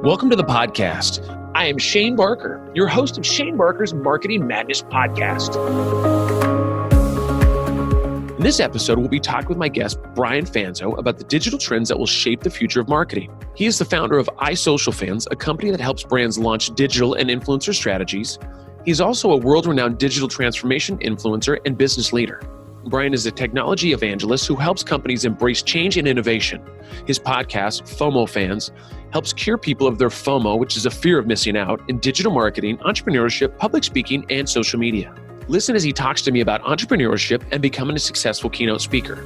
Welcome to the podcast. I am Shane Barker, your host of Shane Barker's Marketing Madness podcast. In this episode, we'll be talking with my guest, Brian Fanzo, about the digital trends that will shape the future of marketing. He is the founder of iSocialFanz, a company that helps brands launch digital and influencer strategies. He's also a world-renowned digital transformation influencer and business leader. Brian is a technology evangelist who helps companies embrace change and innovation. His podcast, FOMOFanz, helps cure people of their FOMO, which is a fear of missing out, in digital marketing, entrepreneurship, public speaking, and social media. Listen as he talks to me about entrepreneurship and becoming a successful keynote speaker.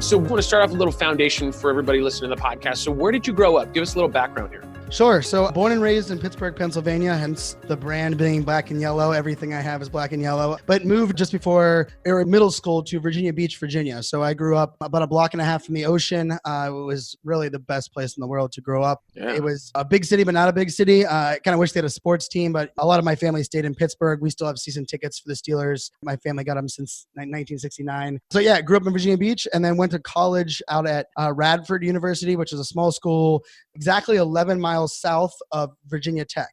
So we want to start off with a little foundation for everybody listening to the podcast. So where did you grow up? Give us a little background here. Sure. So born and raised in Pittsburgh, Pennsylvania, hence the brand being black and yellow. Everything I have is black and yellow, but moved just before middle school to Virginia Beach, Virginia. So I grew up about a block and a half from the ocean. It was really the best place in the world to grow up. Yeah. It was a big city, but not a big city. I kind of wish they had a sports team, but a lot of my family stayed in Pittsburgh. We still have season tickets for the Steelers. My family got them since 1969. So yeah, grew up in Virginia Beach and then went to college out at Radford University, which is a small school exactly 11 miles south of Virginia Tech.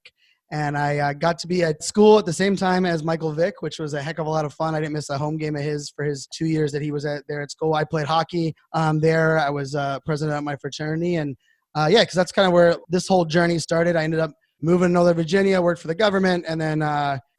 And I got to be at school at the same time as Michael Vick, which was a heck of a lot of fun. I didn't miss a home game of his for his 2 years that he was there at school. I played hockey there. I was president of my fraternity. And because that's kind of where this whole journey started. I ended up moving to Northern Virginia, worked for the government, and then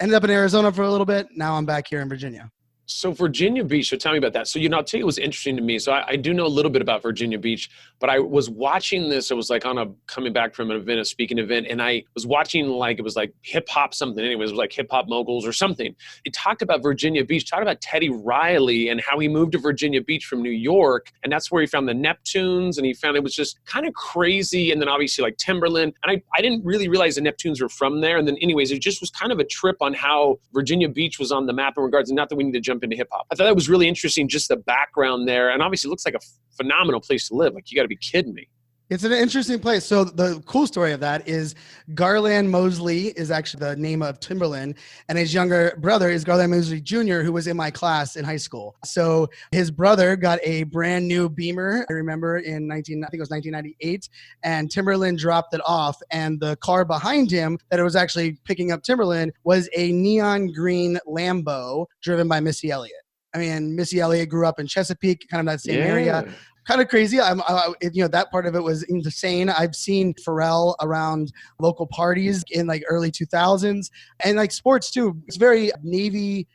ended up in Arizona for a little bit. Now I'm back here in Virginia. So Virginia Beach, so tell me about that. So, I'll tell you, it was interesting to me. So I do know a little bit about Virginia Beach, but I was watching this. I was like coming back from an event, a speaking event, and I was watching it was like hip hop something. Anyways, it was like hip hop moguls or something. It talked about Virginia Beach, talked about Teddy Riley and how he moved to Virginia Beach from New York. And that's where he found the Neptunes, and he found it was just kind of crazy. And then obviously like Timberland. And I didn't really realize the Neptunes were from there. And then anyways, it just was kind of a trip on how Virginia Beach was on the map in regards, and not that we need to jump into hip hop. I thought that was really interesting, just the background there. And obviously it looks like a phenomenal place to live. Like, you got to be kidding me. It's an interesting place. So the cool story of that is Garland Mosley is actually the name of Timberland, and his younger brother is Garland Mosley Jr., who was in my class in high school. So his brother got a brand new Beamer, I remember, in I think it was 1998, and Timberland dropped it off, and the car behind him that it was actually picking up Timberland was a neon green Lambo driven by Missy Elliott. I mean, Missy Elliott grew up in Chesapeake, kind of that same area. Kind of crazy. That part of it was insane. I've seen Pharrell around local parties in like early 2000s, and like sports too. It's very Navy,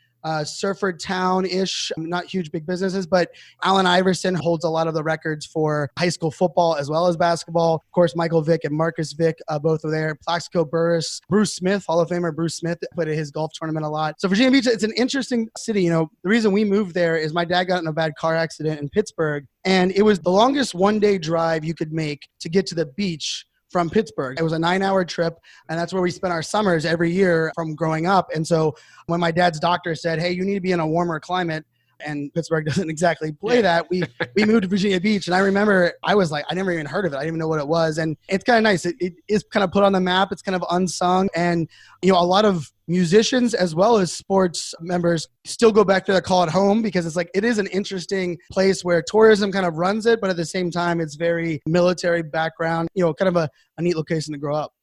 surfer town-ish, not huge big businesses, but Allen Iverson holds a lot of the records for high school football as well as basketball. Of course, Michael Vick and Marcus Vick, both are there. Plaxico Burress, Bruce Smith, Hall of Famer Bruce Smith, played at his golf tournament a lot. So Virginia Beach, it's an interesting city. The reason we moved there is my dad got in a bad car accident in Pittsburgh, and it was the longest one-day drive you could make to get to the beach from Pittsburgh. It was a 9-hour trip, and that's where we spent our summers every year from growing up. And so when my dad's doctor said, hey, you need to be in a warmer climate, and Pittsburgh doesn't exactly play that, we moved to Virginia Beach. And I remember I was like, I never even heard of it. I didn't even know what it was. And it's kind of nice. It is kind of put on the map. It's kind of unsung. And, a lot of musicians as well as sports members still go back there to call it home, because it's like, it is an interesting place where tourism kind of runs it, but at the same time, it's very military background, kind of a neat location to grow up.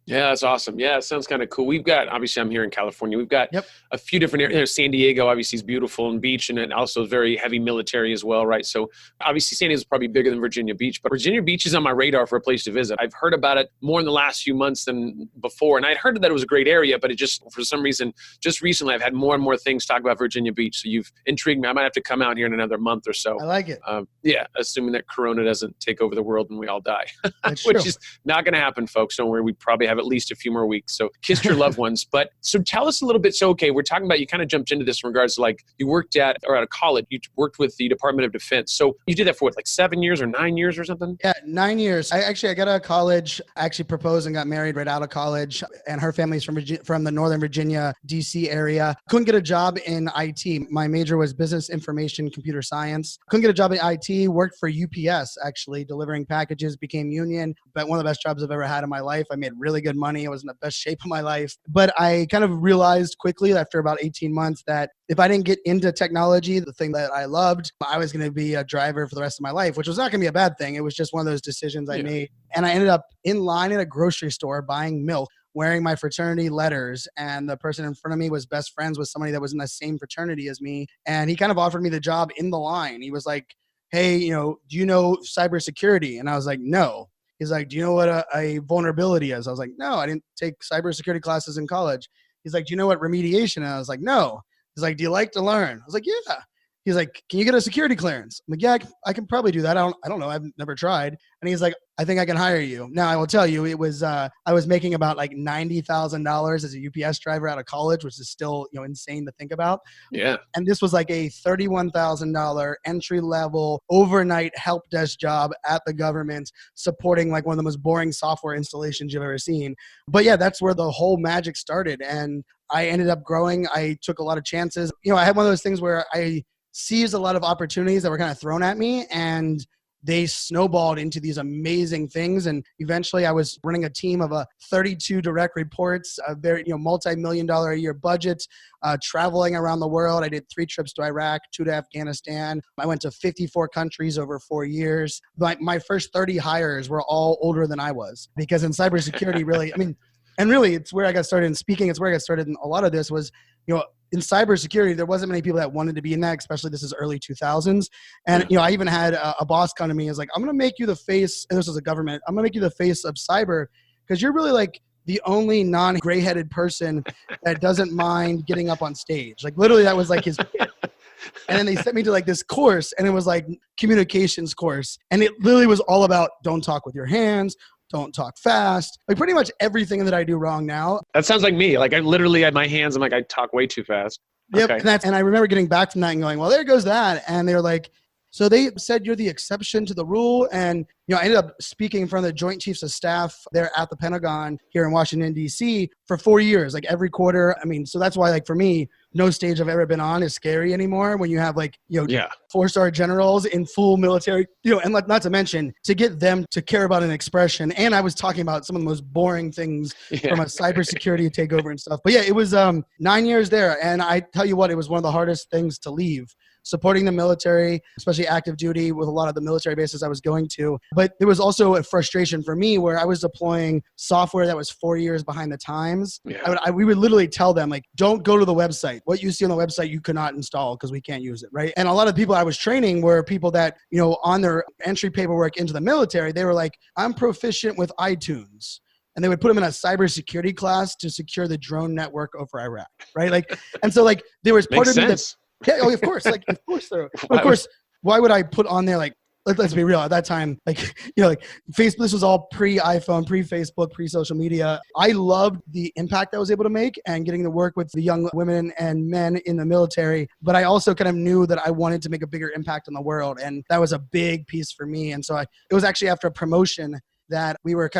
Yeah, that's awesome. Yeah, it sounds kind of cool. We've got, obviously I'm here in California. We've got a few different areas. San Diego obviously is beautiful and beach, and it also is very heavy military as well, right? So obviously San Diego is probably bigger than Virginia Beach, but Virginia Beach is on my radar for a place to visit. I've heard about it more in the last few months than before, and I'd heard that it was a great area, but it just, for some reason, just recently I've had more and more things talk about Virginia Beach. So you've intrigued me. I might have to come out here in another month or so. I like it. Assuming that Corona doesn't take over the world and we all die, That's which true. is not going to happen, folks. Don't worry. We probably have at least a few more weeks. So kiss your loved ones. But so tell us a little bit. So, okay, we're talking about, you kind of jumped into this in regards to like you worked at a college, you worked with the Department of Defense. So you did that for what, like 7 years or 9 years or something? Yeah, 9 years. I got out of college, I actually proposed and got married right out of college. And her family's from the Northern Virginia, DC area. Couldn't get a job in IT. My major was business information, computer science. Couldn't get a job in IT, worked for UPS, actually delivering packages, became union, but one of the best jobs I've ever had in my life. I made really good good money. I was in the best shape of my life. But I kind of realized quickly after about 18 months that if I didn't get into technology, the thing that I loved, I was going to be a driver for the rest of my life, which was not going to be a bad thing. It was just one of those decisions I made. And I ended up in line at a grocery store buying milk, wearing my fraternity letters. And the person in front of me was best friends with somebody that was in the same fraternity as me. And he kind of offered me the job in the line. He was like, hey, do you know cybersecurity? And I was like, no. He's like, do you know what a vulnerability is? I was like, no, I didn't take cybersecurity classes in college. He's like, do you know what remediation? And I was like, no. He's like, do you like to learn? I was like, yeah. He's like, can you get a security clearance? I'm like, yeah, I can probably do that. I don't know. I've never tried. And he's like, I think I can hire you. Now I will tell you, it was, I was making about like $90,000 as a UPS driver out of college, which is still, insane to think about. Yeah. And this was like a $31,000 entry level overnight help desk job at the government, supporting like one of the most boring software installations you've ever seen. But yeah, that's where the whole magic started. And I ended up growing. I took a lot of chances. I had one of those things where I seized a lot of opportunities that were kind of thrown at me, and they snowballed into these amazing things. And eventually I was running a team of 32 direct reports, a very, multi-million-dollar a year budget, traveling around the world. I did 3 trips to Iraq, 2 to Afghanistan. I went to 54 countries over 4 years. My first 30 hires were all older than I was, because in cybersecurity, really, and really it's where I got started in speaking. It's where I got started in a lot of this was, in cybersecurity, there wasn't many people that wanted to be in that, especially this is early 2000s. And, I even had a boss come to me and was like, I'm going to make you the face, and this was a government, I'm going to make you the face of cyber, because you're really like the only non-gray-headed person that doesn't mind getting up on stage. Like literally that was like his pitch. And then they sent me to like this course, and it was like communications course. And it literally was all about don't talk with your hands, don't talk fast. Like pretty much everything that I do wrong now. That sounds like me. Like I literally had my hands, I'm like, I talk way too fast. Yep. Okay. And I remember getting back from that and going, well, there goes that. And they were like, so they said you're the exception to the rule. And, I ended up speaking in front of the Joint Chiefs of Staff there at the Pentagon here in Washington, D.C. for 4 years, like every quarter. So that's why, like for me, no stage I've ever been on is scary anymore when you have like, 4-star generals in full military, and not to mention to get them to care about an expression. And I was talking about some of the most boring things from a cybersecurity takeover and stuff. But yeah, it was 9 years there. And I tell you what, it was one of the hardest things to leave. Supporting the military, especially active duty with a lot of the military bases I was going to. But there was also a frustration for me where I was deploying software that was 4 years behind the times. Yeah. We would literally tell them, like, don't go to the website. What you see on the website, you cannot install because we can't use it, right? And a lot of people I was training were people that, on their entry paperwork into the military, they were like, I'm proficient with iTunes. And they would put them in a cybersecurity class to secure the drone network over Iraq, right? Like, and so like there was part of me that, yeah, of course, like of course, of course. Why would I put on there like? Let's be real. At that time, like Facebook. This was all pre-iPhone, pre-Facebook, pre-social media. I loved the impact I was able to make and getting to work with the young women and men in the military. But I also kind of knew that I wanted to make a bigger impact on the world, and that was a big piece for me. And so it was actually after a promotion that we were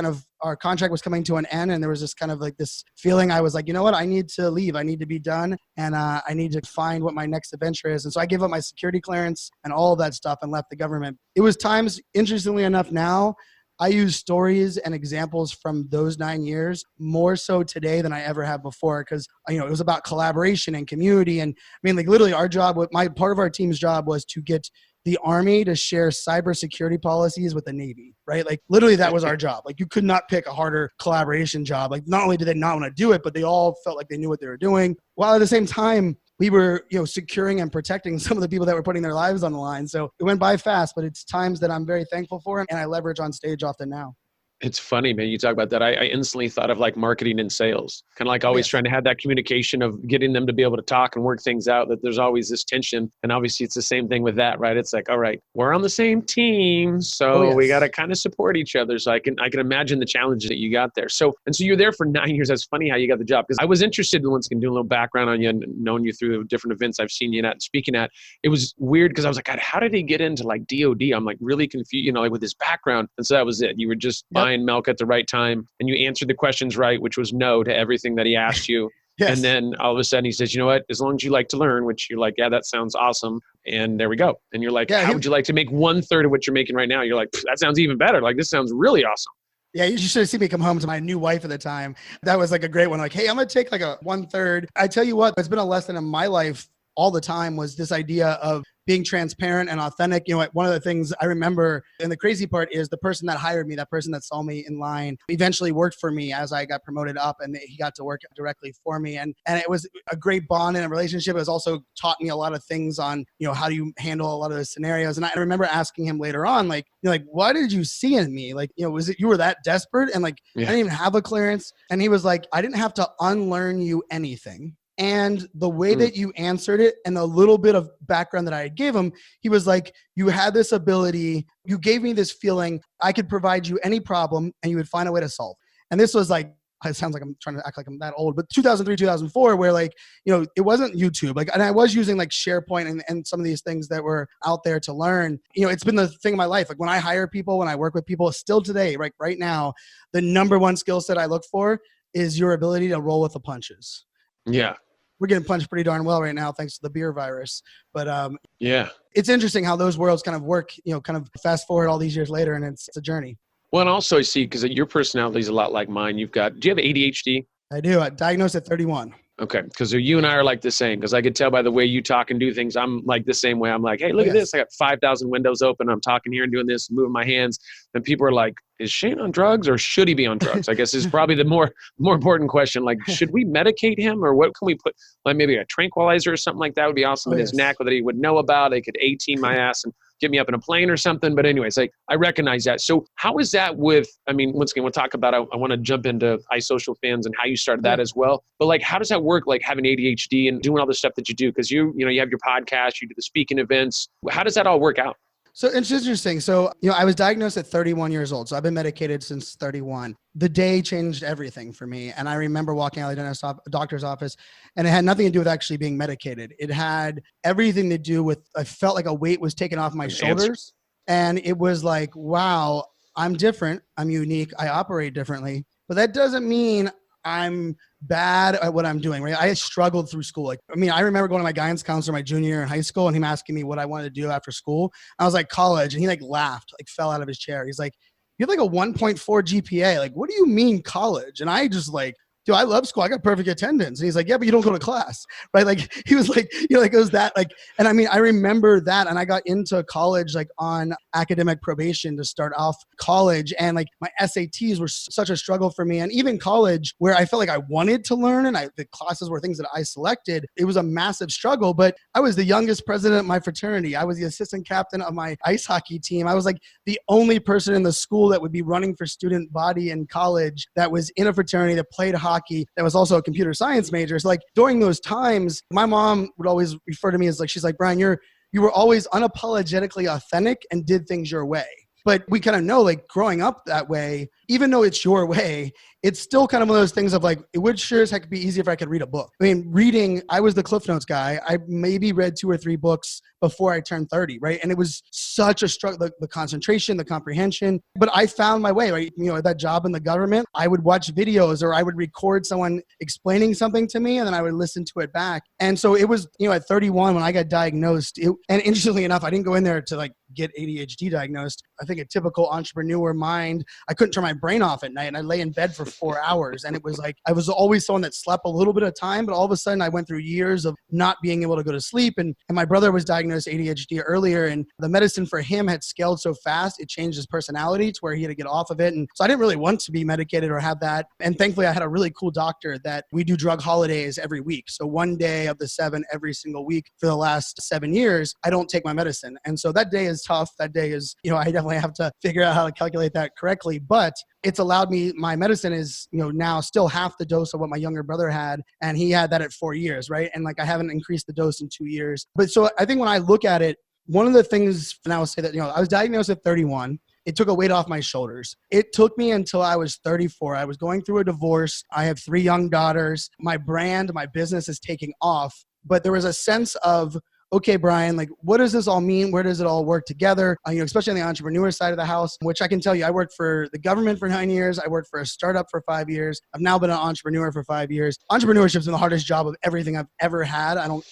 our contract was coming to an end, and there was just kind of like this feeling. I was like, you know what? I need to leave. I need to be done. And I need to find what my next adventure is. And so I gave up my security clearance and all of that stuff and left the government. It was times, interestingly enough, now I use stories and examples from those 9 years more so today than I ever have before. Cause it was about collaboration and community. And like literally our job, part of our team's job was to get the Army to share cybersecurity policies with the Navy, right? Like literally that was our job. Like you could not pick a harder collaboration job. Like not only did they not want to do it, but they all felt like they knew what they were doing. While at the same time, we were, securing and protecting some of the people that were putting their lives on the line. So it went by fast, but it's times that I'm very thankful for, and I leverage on stage often now. It's funny, man. You talk about that. I instantly thought of like marketing and sales, kind of like always trying to have that communication of getting them to be able to talk and work things out, that there's always this tension. And obviously it's the same thing with that, right? It's like, all right, we're on the same team. So we got to kind of support each other. So I can imagine the challenges that you got there. So you're there for 9 years. That's funny how you got the job. Because I was interested in, once again, doing a little background on you and knowing you through different events I've seen you at and speaking at. It was weird because I was like, God, how did he get into like DOD? I'm like really confused, like with his background. And so that was it. You were just buying milk at the right time, and you answered the questions right, which was no to everything that he asked you. Yes. And then all of a sudden he says, you know what, as long as you like to learn, which you're like, yeah, that sounds awesome. And there we go. And you're like, how would you like to make 1/3 of what you're making right now? You're like, that sounds even better. Like, this sounds really awesome. Yeah, you should have seen me come home to my new wife at the time. That was like a great one. Like, hey, I'm going to take like a 1/3. I tell you what, it's been a lesson in my life all the time was this idea of being transparent and authentic. You know, one of the things I remember, and the crazy part is the person that hired me, that person that saw me in line, eventually worked for me as I got promoted up, and he got to work directly for me. And it was a great bond in a relationship. It was also taught me a lot of things on, you know, how do you handle a lot of the scenarios. And I remember asking him later on, like, you know, like, what did you see in me? Like, you know, was it you were that desperate? And like, I didn't even have a clearance. And he was like, I didn't have to unlearn you anything. And the way that you answered it and the little bit of background that I gave him, he was like, you had this ability, you gave me this feeling, I could provide you any problem and you would find a way to solve. And this was like, it sounds like I'm trying to act like I'm that old, but 2003, 2004, where like, you know, it wasn't YouTube. Like, and I was using like SharePoint and some of these things that were out there to learn. You know, it's been the thing in my life. Like when I hire people, when I work with people, still today, right now, the number one skill set I look for is your ability to roll with the punches. Yeah. We're getting punched pretty darn well right now, thanks to the beer virus. But yeah, it's interesting how those worlds kind of work, you know, kind of fast forward all these years later, and it's a journey. Well, and also I see, because your personality is a lot like mine. Do you have ADHD? I do. I diagnosed at 31. Okay, because you and I are like the same, because I could tell by the way you talk and do things, I'm like the same way. I'm like, hey, look at this. I got 5,000 windows open. I'm talking here and doing this, moving my hands. And people are like, is Shane on drugs or should he be on drugs? I guess is probably the more important question. Like, should we medicate him, or what can we put, like maybe a tranquilizer or something like that would be awesome in his neck that he would know about. They could 18 my ass and get me up in a plane or something. But anyways, like I recognize that. So how is that with, I mean, once again, we'll talk about, I want to jump into iSocialFanz and how you started that as well. But like, how does that work? Like having ADHD and doing all the stuff that you do? Because you know, you have your podcast, you do the speaking events. How does that all work out? So it's interesting. So, you know, I was diagnosed at 31 years old. So I've been medicated since 31. The day changed everything for me. And I remember walking out of the doctor's office, and it had nothing to do with actually being medicated. It had everything to do with, I felt like a weight was taken off my shoulders. And it was like, wow, I'm different. I'm unique. I operate differently. But that doesn't mean I'm bad at what I'm doing, right? I struggled through school. Like, I mean, I remember going to my guidance counselor my junior year in high school and him asking me what I wanted to do after school. I was like, college. And he like laughed, like fell out of his chair. He's like, you have like a 1.4 GPA. Like, what do you mean college? And I just like, dude, I love school. I got perfect attendance. And he's like, yeah, but you don't go to class, right? Like he was like, you know, like it was that like, and I mean, I remember that. And I got into college like on academic probation to start off college. And like my SATs were such a struggle for me. And even college where I felt like I wanted to learn and the classes were things that I selected, it was a massive struggle. But I was the youngest president of my fraternity. I was the assistant captain of my ice hockey team. I was like the only person in the school that would be running for student body in college that was in a fraternity that played hockey, that was also a computer science major. So like during those times, my mom would always refer to me as like, she's like, Brian, you were always unapologetically authentic and did things your way. But we kind of know like growing up that way, even though it's your way, it's still kind of one of those things of like, it would sure as heck be easier if I could read a book. I mean, reading, I was the Cliff Notes guy. I maybe read 2 or 3 books before I turned 30, right? And it was such a struggle, the concentration, the comprehension, but I found my way, right? You know, at that job in the government, I would watch videos or I would record someone explaining something to me and then I would listen to it back. And so it was, you know, at 31 when I got diagnosed, and interestingly enough, I didn't go in there to like get ADHD diagnosed. I think a typical entrepreneur mind, I couldn't turn my brain off at night and I lay in bed for 4 hours. And it was like, I was always someone that slept a little bit of time, but all of a sudden I went through years of not being able to go to sleep. And my brother was diagnosed ADHD earlier, and the medicine for him had scaled so fast, it changed his personality to where he had to get off of it. And so I didn't really want to be medicated or have that. And thankfully I had a really cool doctor that we do drug holidays every week. So one day of the 7 every single week for the last 7 years, I don't take my medicine. And so that day is tough. That day is, you know, I definitely have to figure out how to calculate that correctly, but it's allowed me, my medicine is, you know, now still half the dose of what my younger brother had. And he had that at 4 years, right? And like, I haven't increased the dose in 2 years. But so I think when I look at it, one of the things, and I will say that, you know, I was diagnosed at 31. It took a weight off my shoulders. It took me until I was 34. I was going through a divorce. I have 3 young daughters. My brand, my business is taking off. But there was a sense of, okay, Brian, like, what does this all mean? Where does it all work together? You know, especially on the entrepreneur side of the house, which I can tell you, I worked for the government for 9 years. I worked for a startup for 5 years. I've now been an entrepreneur for 5 years. Entrepreneurship's been the hardest job of everything I've ever had. I don't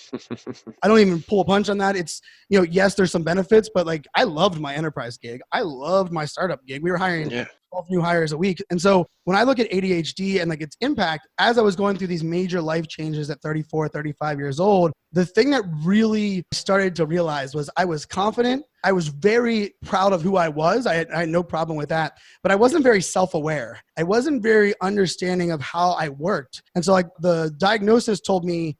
even pull a punch on that. It's, you know, yes, there's some benefits, but like, I loved my enterprise gig. I loved my startup gig. We were hiring 12 new hires a week. And so when I look at ADHD and like its impact, as I was going through these major life changes at 34, 35 years old, the thing that really started to realize was I was confident. I was very proud of who I was. I had no problem with that, but I wasn't very self-aware. I wasn't very understanding of how I worked. And so like the diagnosis told me,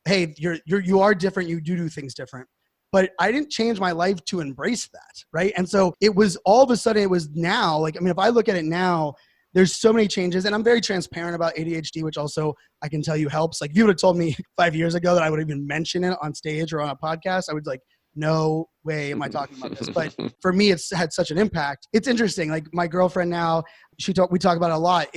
hey, you are different. You do things different. But I didn't change my life to embrace that, right? And so it was all of a sudden, it was now, like, I mean, if I look at it now, there's so many changes, and I'm very transparent about ADHD, which also I can tell you helps. Like if you would have told me 5 years ago that I would even mention it on stage or on a podcast, I would like, no way am I talking about this. But for me, it's had such an impact. It's interesting. Like my girlfriend now, we talk about it a lot.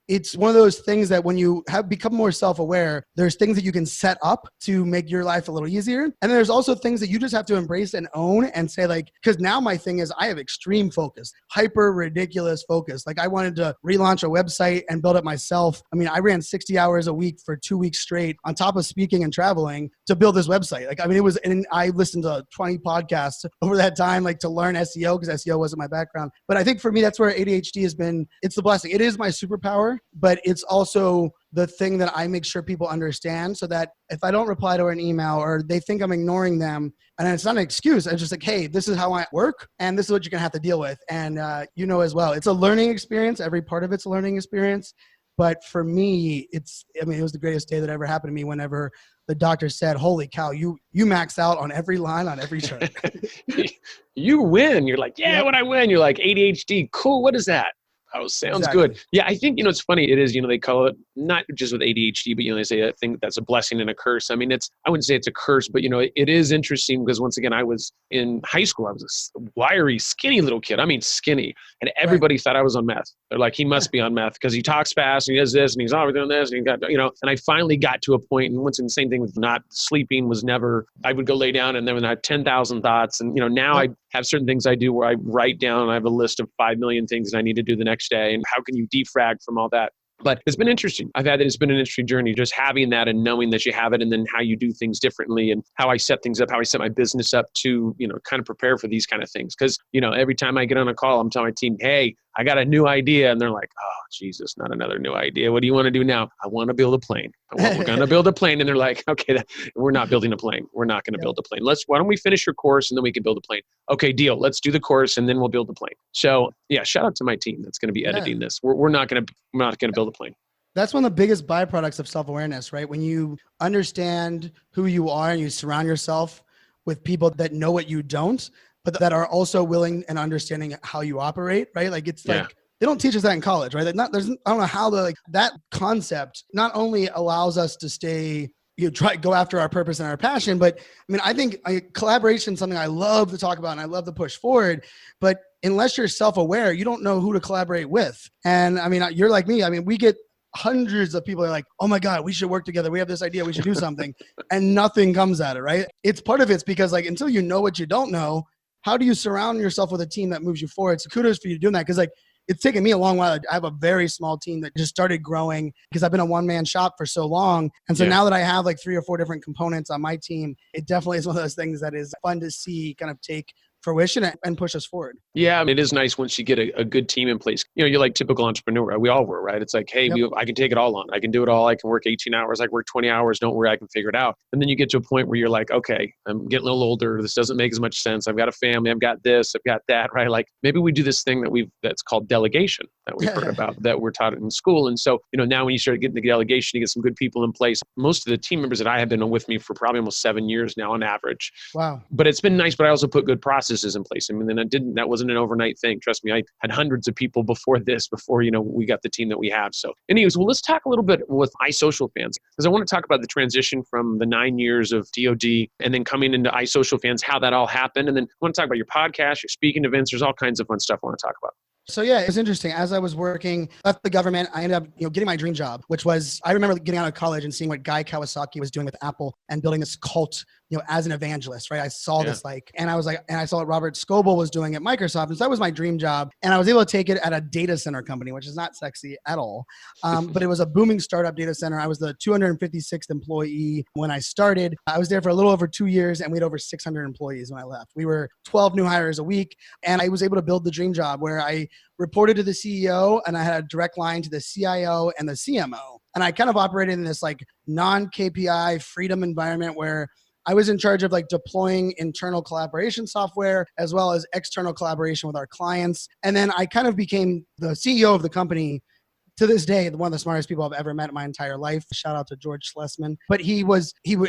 It's one of those things that when you have become more self-aware, there's things that you can set up to make your life a little easier. And then there's also things that you just have to embrace and own and say like, because now my thing is I have extreme focus, hyper ridiculous focus. Like I wanted to relaunch a website and build it myself. I mean, I ran 60 hours a week for 2 weeks straight on top of speaking and traveling to build this website. Like, I mean, and I listened to 20 podcasts over that time, like to learn SEO because SEO wasn't my background. But I think for me, that's where ADHD has been. It's the blessing. It is my superpower. But it's also the thing that I make sure people understand so that if I don't reply to an email or they think I'm ignoring them, and it's not an excuse, I'm just like, hey, this is how I work and this is what you're going to have to deal with. And you know as well, it's a learning experience. Every part of it's a learning experience. But for me, it was the greatest day that ever happened to me whenever the doctor said, holy cow, you max out on every line on every chart. You win. You're like, yeah, when I win, you're like ADHD. Cool. What is that? Oh, sounds good. Yeah, I think, it's funny. It is, they call it not just with ADHD, but, they say I think that's a blessing and a curse. I mean, I wouldn't say it's a curse, but, it is interesting because once again, I was in high school. I was a wiry, skinny little kid. I mean, skinny. And everybody thought I was on meth. They're like, he must be on meth because he talks fast and he does this and he's always doing this. And he got, and I finally got to a point, and once the same thing with not sleeping was never, I would go lay down and then I had 10,000 thoughts. And, now I have certain things I do where I write down, I have a list of 5 million things that I need to do the next day. And how can you defrag from all that? But it's been interesting. It's been an interesting journey, just having that and knowing that you have it, and then how you do things differently and how I set things up, how I set my business up to, kind of prepare for these kind of things. Because, every time I get on a call, I'm telling my team, hey, I got a new idea. And they're like, oh, Jesus, not another new idea. What do you want to do now? I want to build a plane. We're going to build a plane. And they're like, okay, we're not building a plane. We're not going to build a plane. Why don't we finish your course and then we can build a plane? Okay, deal. Let's do the course and then we'll build the plane. So yeah, shout out to my team that's going to be editing this. We're not going to build a plane. That's one of the biggest byproducts of self-awareness, right? When you understand who you are and you surround yourself with people that know what you don't, but that are also willing and understanding how you operate, right? Like it's like, they don't teach us that in college, right? I don't know how that concept not only allows us to stay, go after our purpose and our passion, but I mean, I think collaboration is something I love to talk about and I love to push forward, but unless you're self-aware, you don't know who to collaborate with. And I mean, you're like me. I mean, we get hundreds of people are like, oh my God, we should work together. We have this idea. We should do something. And nothing comes at it, right? It's part of it's because like, until you know what you don't know, how do you surround yourself with a team that moves you forward? So kudos for you doing that. Cause like, it's taken me a long while. I have a very small team that just started growing because I've been a one-man shop for so long. And so now that I have like 3 or 4 different components on my team, it definitely is one of those things that is fun to see kind of take fruition and push us forward. Yeah, I mean, it is nice once you get a good team in place. You're like typical entrepreneur. Right? We all were, right? It's like, hey, I can take it all on. I can do it all. I can work 18 hours. I can work 20 hours. Don't worry, I can figure it out. And then you get to a point where you're like, okay, I'm getting a little older. This doesn't make as much sense. I've got a family. I've got this. I've got that, right? Like maybe we do this thing that's called delegation that we've heard about, that we're taught in school. And so, now when you start getting the delegation, you get some good people in place. Most of the team members that I have been with me for probably almost 7 years now on average. Wow. But it's been nice, but I also put good processes in place. I mean, that wasn't an overnight thing. Trust me, I had hundreds of people before we got the team that we have. So anyways, well, let's talk a little bit with iSocialFanz, because I want to talk about the transition from the 9 years of DOD and then coming into iSocialFanz, how that all happened. And then I want to talk about your podcast, your speaking events. There's all kinds of fun stuff I want to talk about. So yeah, it's interesting. As I was left the government, I ended up, getting my dream job, which was, I remember getting out of college and seeing what Guy Kawasaki was doing with Apple and building this cult, as an evangelist, right? I saw this and I was like, and I saw what Robert Scoble was doing at Microsoft. And so that was my dream job. And I was able to take it at a data center company, which is not sexy at all. But it was a booming startup data center. I was the 256th employee when I started. I was there for a little over 2 years and we had over 600 employees when I left. We were 12 new hires a week. And I was able to build the dream job where I reported to the CEO and I had a direct line to the CIO and the CMO. And I kind of operated in this like non-KPI freedom environment where I was in charge of like deploying internal collaboration software as well as external collaboration with our clients. And then I kind of became the CEO of the company. To this day, one of the smartest people I've ever met in my entire life. Shout out to George Schlesman. But he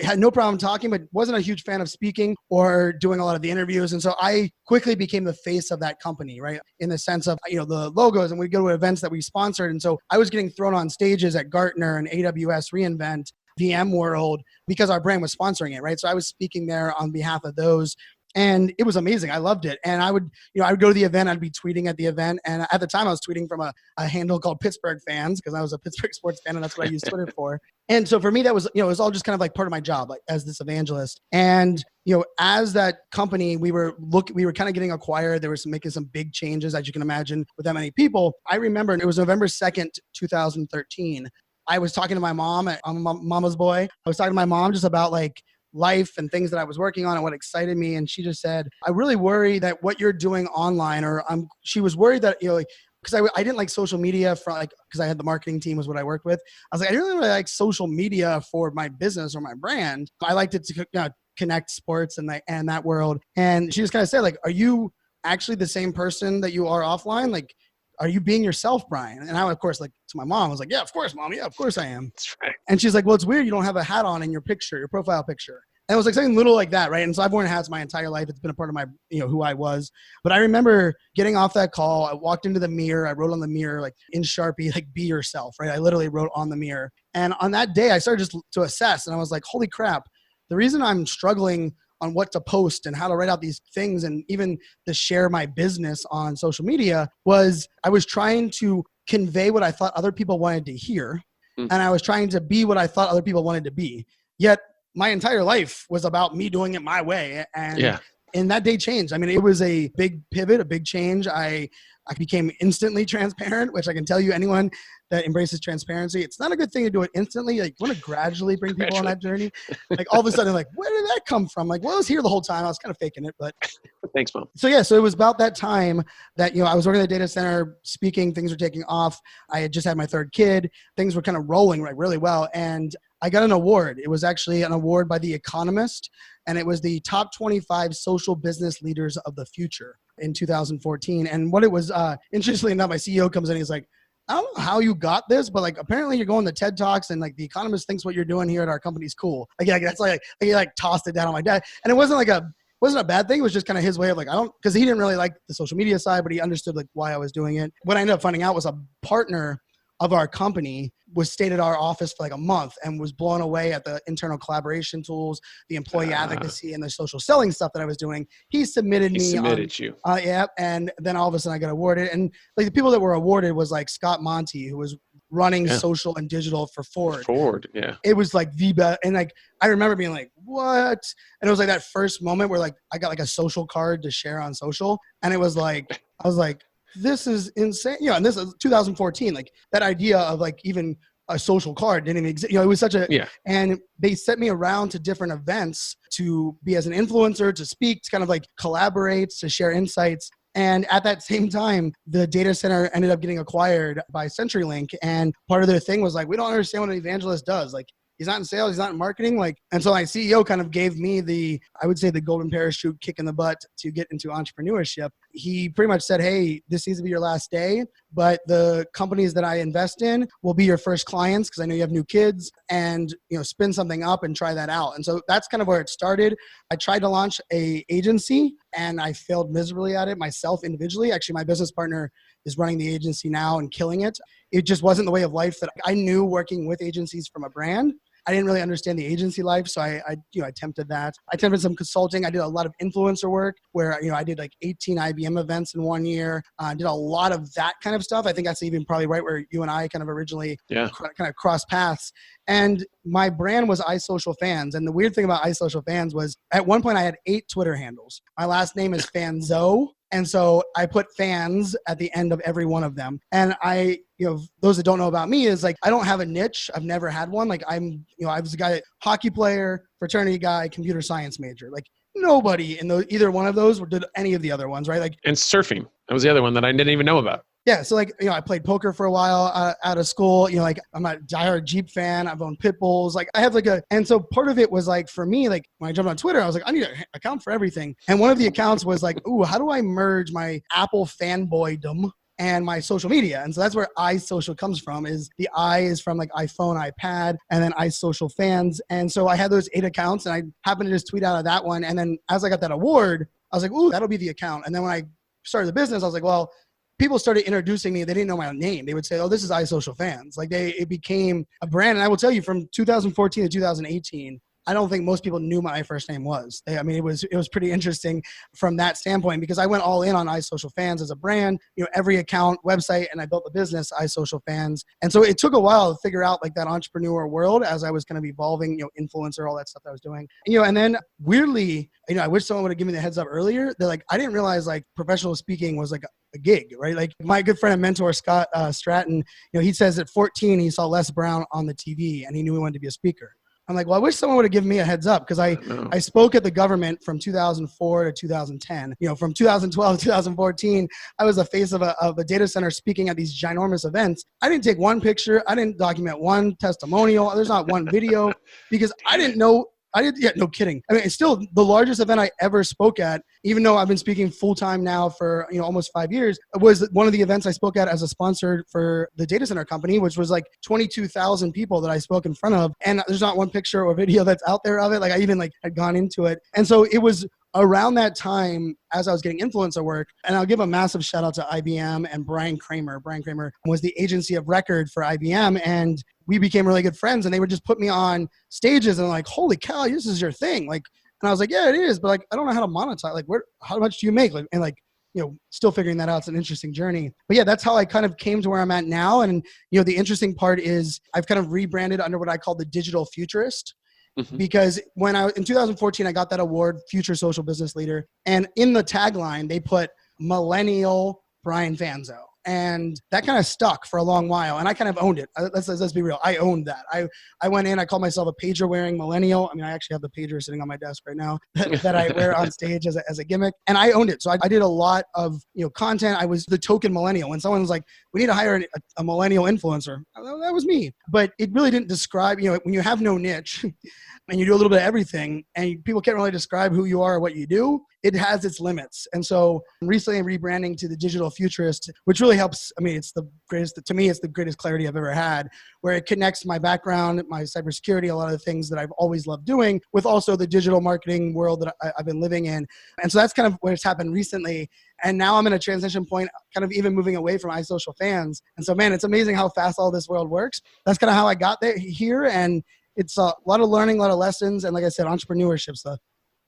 had no problem talking, but wasn't a huge fan of speaking or doing a lot of the interviews. And so I quickly became the face of that company, right? In the sense of, the logos, and we'd go to events that we sponsored. And so I was getting thrown on stages at Gartner and AWS reInvent, VMworld, because our brand was sponsoring it, right? So I was speaking there on behalf of those. And it was amazing. I loved it. And I would go to the event. I'd be tweeting at the event. And at the time I was tweeting from a handle called Pittsburgh Fans because I was a Pittsburgh sports fan and that's what I used Twitter for. And so for me, that was, it was all just kind of like part of my job, like as this evangelist. And, as that company, we were kind of getting acquired. There was making some big changes, as you can imagine, with that many people. I remember it was November 2nd, 2013. I was talking to my mom. I'm a mama's boy. I was talking to my mom just about like life and things that I was working on and what excited me. And she just said, I really worry that what you're doing online, she was worried that, because I didn't like social media because I had the marketing team was what I worked with. I was like, I didn't really like social media for my business or my brand. I liked it to connect sports and that world. And she just kind of said like, are you actually the same person that you are offline? Like, are you being yourself, Brian? And I, of course, like to my mom, I was like, yeah, of course, Mom. Yeah, of course I am. That's right. And she's like, well, it's weird. You don't have a hat on in your picture, your profile picture. And it was like something little like that, right? And so I've worn hats my entire life. It's been a part of my, who I was. But I remember getting off that call. I walked into the mirror. I wrote on the mirror, like in Sharpie, like be yourself, right? I literally wrote on the mirror. And on that day, I started just to assess. And I was like, holy crap. The reason I'm struggling on what to post and how to write out these things and even to share my business on social media was I was trying to convey what I thought other people wanted to hear. And I was trying to be what I thought other people wanted to be. Yet my entire life was about me doing it my way. And that day changed. I mean, it was a big pivot, a big change. I became instantly transparent, which I can tell you anyone that embraces transparency, it's not a good thing to do it instantly. Like you want to gradually bring people on that journey. Like all of a sudden, like, where did that come from? Like, well, I was here the whole time. I was kind of faking it, but thanks, Mom. So it was about that time that, I was working at the data center, speaking, things were taking off. I had just had my third kid. Things were kind of rolling really well. And I got an award. It was actually an award by The Economist, and it was the top 25 social business leaders of the future in 2014. And what it was, interestingly enough, my CEO comes in, he's like, I don't know how you got this, but like apparently you're going to TED Talks and like The Economist thinks what you're doing here at our company's cool. Like that's like he like tossed it down on my dad. And it wasn't a bad thing. It was just kind of his way of like, because he didn't really like the social media side, but he understood like why I was doing it. What I ended up finding out was a partner of our company was stayed at our office for like a month and was blown away at the internal collaboration tools, the employee advocacy, and the social selling stuff that I was doing. He submitted you. Yeah. And then all of a sudden I got awarded. And like the people that were awarded was like Scott Monty, who was running social and digital for Ford. Yeah. It was like the best. And like, I remember being like, what? And it was like that first moment where like, I got like a social card to share on social. And it was like, I was like, this is insane. And this is 2014. Like that idea of like even a social card didn't even exist. It was such and they sent me around to different events to be as an influencer, to speak, to kind of like collaborate, to share insights. And at that same time, the data center ended up getting acquired by CenturyLink. And part of their thing was like, we don't understand what an evangelist does. Like, he's not in sales, he's not in marketing. Like, and so my CEO kind of gave me I would say the golden parachute kick in the butt to get into entrepreneurship. He pretty much said, hey, this needs to be your last day, but the companies that I invest in will be your first clients because I know you have new kids, and spin something up and try that out. And so that's kind of where it started. I tried to launch a agency and I failed miserably at it myself individually. Actually, my business partner is running the agency now and killing it. It just wasn't the way of life that I knew working with agencies from a brand. I didn't really understand the agency life. So I attempted that. I attempted some consulting. I did a lot of influencer work where, I did like 18 IBM events in 1 year. I did a lot of that kind of stuff. I think that's even probably right where you and I kind of originally kind of crossed paths. And my brand was iSocialFanz. And the weird thing about iSocialFanz was at one point I had 8 Twitter handles. My last name is Fanzo. And so I put fans at the end of every one of them. And those that don't know about me is like, I don't have a niche. I've never had one. Like I was a guy, hockey player, fraternity guy, computer science major. Like nobody in either one of those did any of the other ones, right? Like, and surfing. That was the other one that I didn't even know about. Yeah. So like, I played poker for a while out of school, like I'm a diehard Jeep fan. I've owned pit bulls. Like I have and so part of it was like, for me, like when I jumped on Twitter, I was like, I need an account for everything. And one of the accounts was like, ooh, how do I merge my Apple fanboydom and my social media? And so that's where iSocial comes from. Is the I is from like iPhone, iPad, and then iSocialFanz. And so I had those 8 accounts and I happened to just tweet out of that one. And then as I got that award, I was like, ooh, that'll be the account. And then when I started the business, I was like, well, people started introducing me. They didn't know my name. They would say, oh, this is iSocialFanz. Like it became a brand. And I will tell you, from 2014 to 2018, I don't think most people knew what my first name was. I mean, it was pretty interesting from that standpoint because I went all in on iSocialFanz as a brand, every account, website, and I built the business iSocialFanz. And so it took a while to figure out like that entrepreneur world as I was kind of evolving, influencer, all that stuff that I was doing. And then weirdly, I wish someone would have given me the heads up earlier. They're like, I didn't realize like professional speaking was like a gig, right? Like my good friend and mentor, Scott Stratton, he says at 14, he saw Les Brown on the TV and he knew he wanted to be a speaker. I'm like, well, I wish someone would have given me a heads up because I spoke at the government from 2004 to 2010. From 2012 to 2014, I was the face of a data center speaking at these ginormous events. I didn't take one picture. I didn't document one testimonial. There's not one video because I didn't know. No kidding. I mean, it's still the largest event I ever spoke at, even though I've been speaking full time now for, almost 5 years. It was one of the events I spoke at as a sponsor for the data center company, which was like 22,000 people that I spoke in front of. And there's not one picture or video that's out there of it. Like I even had gone into it. And so it was around that time as I was getting influencer work, and I'll give a massive shout out to IBM and Brian Kramer. Brian Kramer was the agency of record for IBM, and we became really good friends, and they would just put me on stages and like, holy cow, this is your thing. Like, and I was like, yeah, it is. But like, I don't know how to monetize. Like, how much do you make? Like, and like, still figuring that out. It's an interesting journey. But yeah, that's how I kind of came to where I'm at now. And, the interesting part is I've kind of rebranded under what I call the digital futurist. Mm-hmm. Because in 2014, I got that award, Future Social Business Leader. And in the tagline, they put Millennial Brian Fanzo. And that kind of stuck for a long while. And I kind of owned it. Let's be real. I owned that. I went in, I called myself a pager wearing millennial. I mean, I actually have the pager sitting on my desk right now that I wear on stage as a gimmick. And I owned it. So I did a lot of, content. I was the token millennial. When someone was like, we need to hire a millennial influencer, that was me. But it really didn't describe, when you have no niche and you do a little bit of everything and people can't really describe who you are or what you do, it has its limits. And so recently I'm rebranding to the digital futurist, which really helps. I mean, it's the greatest, to me, it's the greatest clarity I've ever had, where it connects my background, my cybersecurity, a lot of the things that I've always loved doing with also the digital marketing world that I've been living in. And so that's kind of what's happened recently. And now I'm in a transition point, kind of even moving away from iSocialFanz. And so, man, it's amazing how fast all this world works. That's kind of how I got here. And it's a lot of learning, a lot of lessons. And like I said, entrepreneurship's the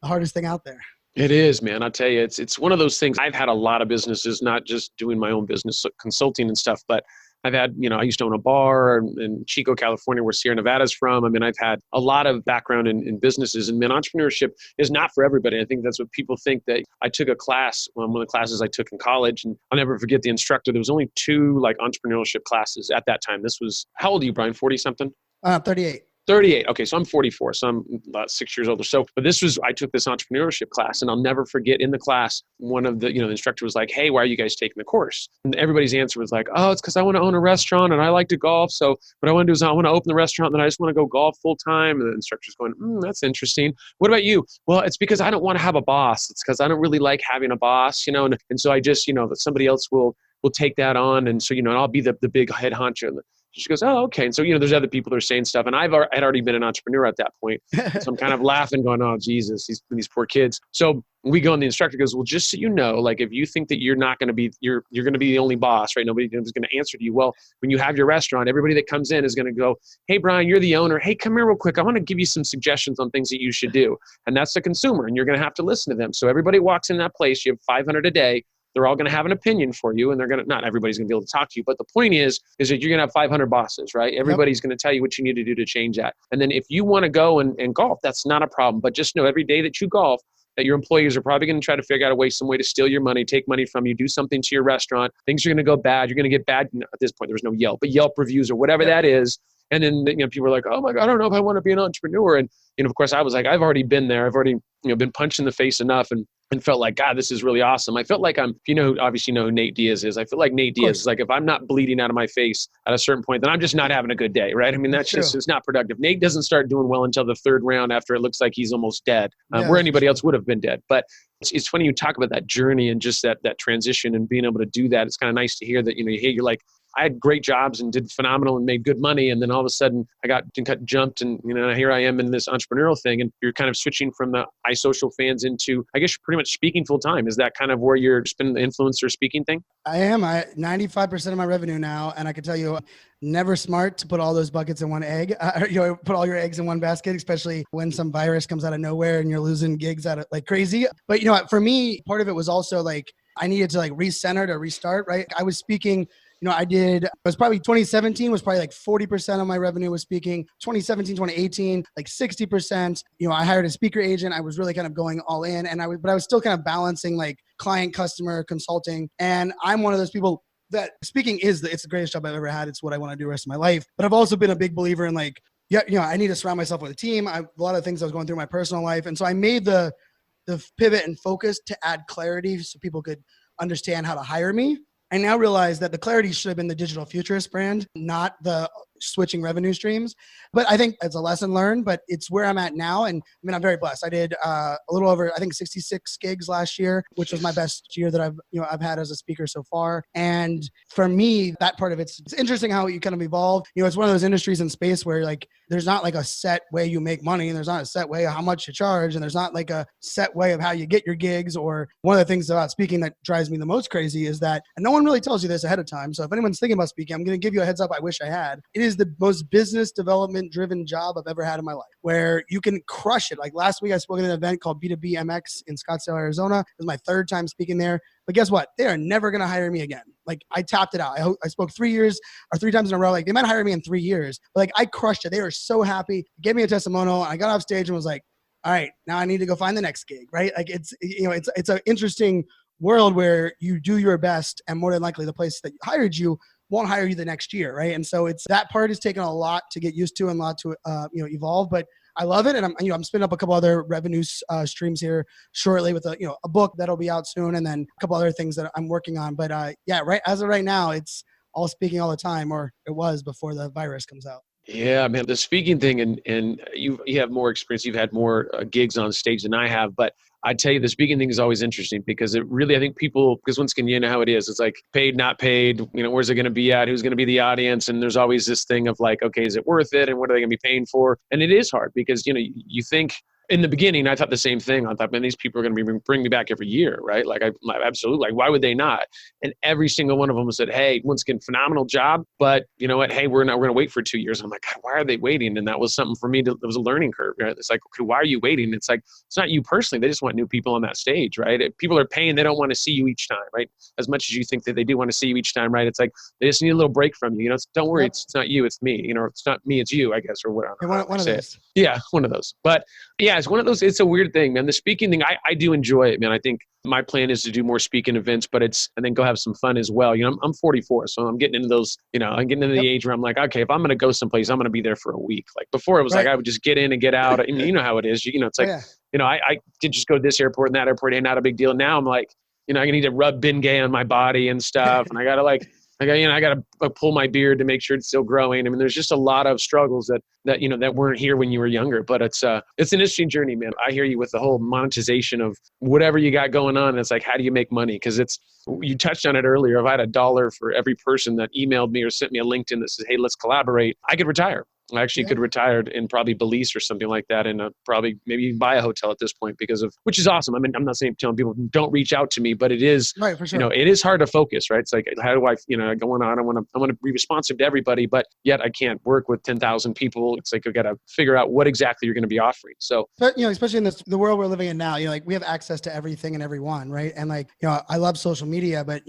hardest thing out there. It is, man. I'll tell you, it's one of those things. I've had a lot of businesses, not just doing my own business, so consulting and stuff, but I've had, I used to own a bar in Chico, California, where Sierra Nevada's from. I mean, I've had a lot of background in businesses, and man, entrepreneurship is not for everybody. I think that's what people think. That I took a class, one of the classes I took in college, and I'll never forget the instructor. There was only 2 entrepreneurship classes at that time. This was, how old are you, Brian? 40 something? 38. 38. Okay, so I'm 44, so I'm about 6 years older. So, but I took this entrepreneurship class, and I'll never forget in the class, one of the, the instructor was like, hey, why are you guys taking the course? And everybody's answer was like, oh, it's because I want to own a restaurant and I like to golf. So what I want to do is I want to open the restaurant and then I just want to go golf full time. And the instructor's going, that's interesting. What about you? Well, it's because I don't want to have a boss. It's because I don't really like having a boss, and so I just, that somebody else will take that on. And so, and I'll be the big head honcho. She goes, oh, okay. And so, there's other people that are saying stuff. And I'd already been an entrepreneur at that point. So I'm kind of laughing going, oh, Jesus, these poor kids. So we go and the instructor goes, well, just so you know, like if you think that you're not going to be, you're going to be the only boss, right? Nobody is going to answer to you. Well, when you have your restaurant, everybody that comes in is going to go, hey, Brian, you're the owner. Hey, come here real quick. I want to give you some suggestions on things that you should do. And that's the consumer. And you're going to have to listen to them. So everybody walks in that place, you have 500 a day. They're all going to have an opinion for you, and they're going to, not everybody's going to be able to talk to you, but the point is that you're going to have 500 bosses, right? Everybody's going to tell you what you need to do to change that. And then if you want to go and golf, that's not a problem. But just know every day that you golf, that your employees are probably going to try to figure out some way to steal your money, take money from you, do something to your restaurant. Things are going to go bad. You're going to get bad. At this point, there was no Yelp, but Yelp reviews or whatever that is. And then, people are like, oh my God, I don't know if I want to be an entrepreneur. And, of course I was like, I've already been there. I've already, been punched in the face enough and felt like, God, this is really awesome. I felt like obviously you know who Nate Diaz is. I feel like Nate Diaz is like, if I'm not bleeding out of my face at a certain point, then I'm just not having a good day, right? I mean, that's just, it's not productive. Nate doesn't start doing well until the third round after it looks like he's almost dead, where anybody else would have been dead. But it's funny you talk about that journey and just that transition and being able to do that. It's kind of nice to hear that, you're like, I had great jobs and did phenomenal and made good money. And then all of a sudden I got jumped and, here I am in this entrepreneurial thing. And you're kind of switching from the iSocialFanz into, I guess you're pretty much speaking full time. Is that kind of where you're spending the influencer speaking thing? I am. 95% of my revenue now. And I can tell you, never smart to put all those buckets in one egg. Put all your eggs in one basket, especially when some virus comes out of nowhere and you're losing gigs out of like crazy. But for me, part of it was also like, I needed to like recenter to restart, right? I was speaking, it was probably 2017 was probably like 40% of my revenue was speaking. 2017, 2018, like 60%. I hired a speaker agent. I was really kind of going all in but I was still kind of balancing like client, customer, consulting. And I'm one of those people that speaking it's the greatest job I've ever had. It's what I want to do the rest of my life. But I've also been a big believer in like, I need to surround myself with a team. A lot of things I was going through in my personal life. And so I made the pivot and focus to add clarity so people could understand how to hire me. I now realize that the clarity should have been the digital futurist brand, not the switching revenue streams. But I think it's a lesson learned, but it's where I'm at now. And I mean, I'm very blessed. I did a little over, I think 66 gigs last year, which was my best year that I've had as a speaker so far. And for me, that part of it's interesting how you kind of evolve. It's one of those industries in space where like, there's not like a set way you make money and there's not a set way of how much you charge. And there's not like a set way of how you get your gigs. Or one of the things about speaking that drives me the most crazy is that, and no one really tells you this ahead of time. So if anyone's thinking about speaking, I'm going to give you a heads up. I wish I had. It is the most business development driven job I've ever had in my life, where you can crush it. Like last week I spoke at an event called B2B MX in Scottsdale, Arizona. It was my third time speaking there. But guess what? They are never going to hire me again. Like I tapped it out. I spoke 3 years or 3 times in a row. Like they might hire me in 3 years, but like I crushed it. They were so happy. Gave me a testimonial. I got off stage and was like, all right, now I need to go find the next gig, right? Like it's an interesting world where you do your best and more than likely the place that hired you won't hire you the next year, right? And so that part is taking a lot to get used to and a lot to evolve, but I love it. And I'm spinning up a couple other revenue streams here shortly with a book that'll be out soon, and then a couple other things that I'm working on. But right as of right now, it's all speaking all the time, or it was before the virus comes out. Yeah, man, the speaking thing, and you have more experience. You've had more gigs on stage than I have, but I tell you, the speaking thing is always interesting because it really, I think people, because once again, you know how it is. It's like paid, not paid, where's it going to be at? Who's going to be the audience? And there's always this thing of like, okay, is it worth it? And what are they going to be paying for? And it is hard because, you think, in the beginning, I thought the same thing. I thought, man, these people are going to bring me back every year, right? Like, absolutely. Like, why would they not? And every single one of them said, hey, once again, phenomenal job, but you know what? Hey, we're going to wait for 2 years. And I'm like, God, why are they waiting? And that was something for me. It was a learning curve, right? It's like, okay, why are you waiting? It's like, it's not you personally. They just want new people on that stage, right? If people are paying, they don't want to see you each time, right? As much as you think that they do want to see you each time, right? It's like, they just need a little break from you. Don't worry. Yep. It's not you, it's me. It's not me, it's you, I guess, or whatever. One of those. Yeah, one of those. But yeah, it's one of those. It's a weird thing, man. The speaking thing, I do enjoy it, man. I think my plan is to do more speaking events, and then go have some fun as well. I'm 44, so I'm getting into those, I'm getting into the age where I'm like, okay, if I'm going to go someplace, I'm going to be there for a week. Like before it was like, I would just get in and get out. And you know how it is, it's like, I did just go to this airport and that airport, and not a big deal. Now I'm like, I need to rub Bengay on my body and stuff. And I got to like, I got to pull my beard to make sure it's still growing. I mean, there's just a lot of struggles that weren't here when you were younger, but it's an interesting journey, man. I hear you with the whole monetization of whatever you got going on. It's like, how do you make money? Cause you touched on it earlier. If I had $1 for every person that emailed me or sent me a LinkedIn that says, hey, let's collaborate, I could retire. I actually could retire in probably Belize or something like that, and probably maybe even buy a hotel at this point which is awesome. I mean, I'm not telling people don't reach out to me, but it is, right, for sure. It is hard to focus, right? It's like, how do I, going on? I want to be responsive to everybody, but yet I can't work with 10,000 people. It's like, I got to figure out what exactly you're going to be offering. So, but, especially in the world we're living in now, like we have access to everything and everyone, right? And like, I love social media, but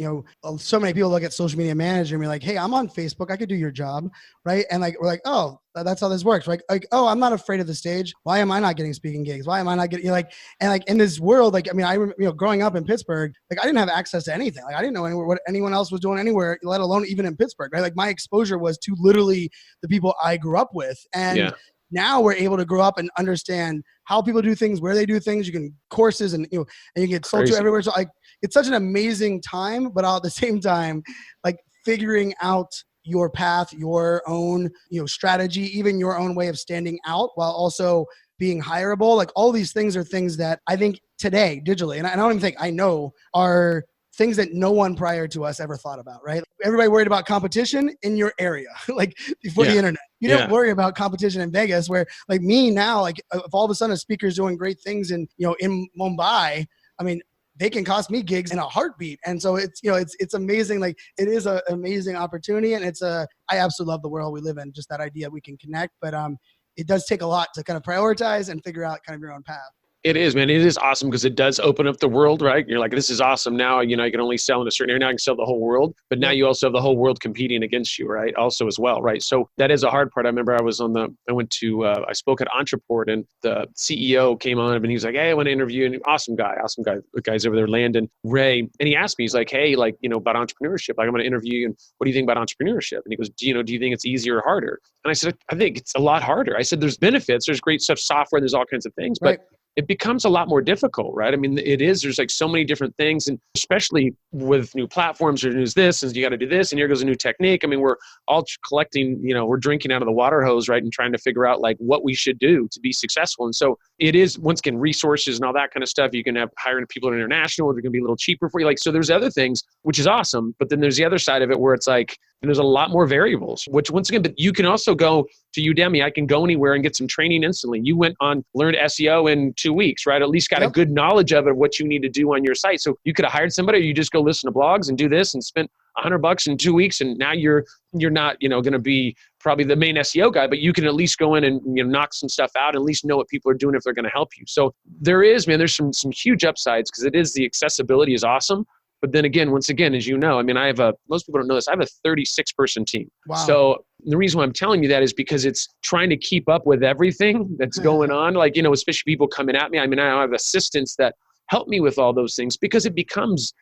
so many people look at social media manager and be like, hey, I'm on Facebook, I could do your job, right? And like, we're like, oh, that's how this works. Like, oh, I'm not afraid of the stage. Why am I not getting speaking gigs? Why am I not getting and like in this world, like, I mean, I remember, growing up in Pittsburgh, like I didn't have access to anything. Like I didn't know what anyone else was doing anywhere, let alone even in Pittsburgh, right? Like my exposure was to literally the people I grew up with. And now we're able to grow up and understand how people do things, where they do things. You can courses and, and you get sold to everywhere. So it's such an amazing time, but all at the same time, like figuring out your path, your own, strategy, even your own way of standing out while also being hireable. Like all these things are things that I think today digitally, and I don't even think I know, are things that no one prior to us ever thought about, right? Everybody worried about competition in your area, like before the internet. You don't worry about competition in Vegas, where like me now, like if all of a sudden a speaker's doing great things in Mumbai, I mean, they can cost me gigs in a heartbeat. And so it's, it's amazing. Like it is an amazing opportunity. And I absolutely love the world we live in, just that idea we can connect, but it does take a lot to kind of prioritize and figure out kind of your own path. It is, man. It is awesome because it does open up the world, right? You're like, this is awesome. Now, you can only sell in a certain area. Now I can sell the whole world, but now you also have the whole world competing against you, right? Also as well, right? So that is a hard part. I remember I spoke at Entreport, and the CEO came on and he was like, hey, I want to interview you. And awesome guy. The guy's over there, Landon Ray. And he asked me, he's like, hey, about entrepreneurship. Like, I'm going to interview you. And what do you think about entrepreneurship? And he goes, do you think it's easier or harder? And I said, I think it's a lot harder. I said, there's benefits. There's great stuff, software, there's all kinds of things, but it becomes a lot more difficult, right? I mean, there's like so many different things, and especially with new platforms, or news this, and you got to do this, and here goes a new technique. I mean, we're all collecting, we're drinking out of the water hose, right? And trying to figure out like what we should do to be successful. And so it is, once again, resources and all that kind of stuff. You can have hiring people international, they're going to be a little cheaper for you. Like, so there's other things, which is awesome. But then there's the other side of it where it's like, there's a lot more variables, which once again, but you can also go to Udemy. I can go anywhere and get some training instantly. You learned SEO in 2 weeks, right? At least got a good knowledge of it, what you need to do on your site. So you could have hired somebody, or you just go listen to blogs and do this and spent $100 in 2 weeks. And now you're not, going to be probably the main SEO guy, but you can at least go in and knock some stuff out and at least know what people are doing if they're going to help you. So there's some huge upsides, because the accessibility is awesome. But then again, once again, as you know, I mean, most people don't know this, I have a 36-person team. Wow. So the reason why I'm telling you that is because it's trying to keep up with everything that's going on. Like, especially people coming at me. I mean, I have assistants that help me with all those things, because it becomes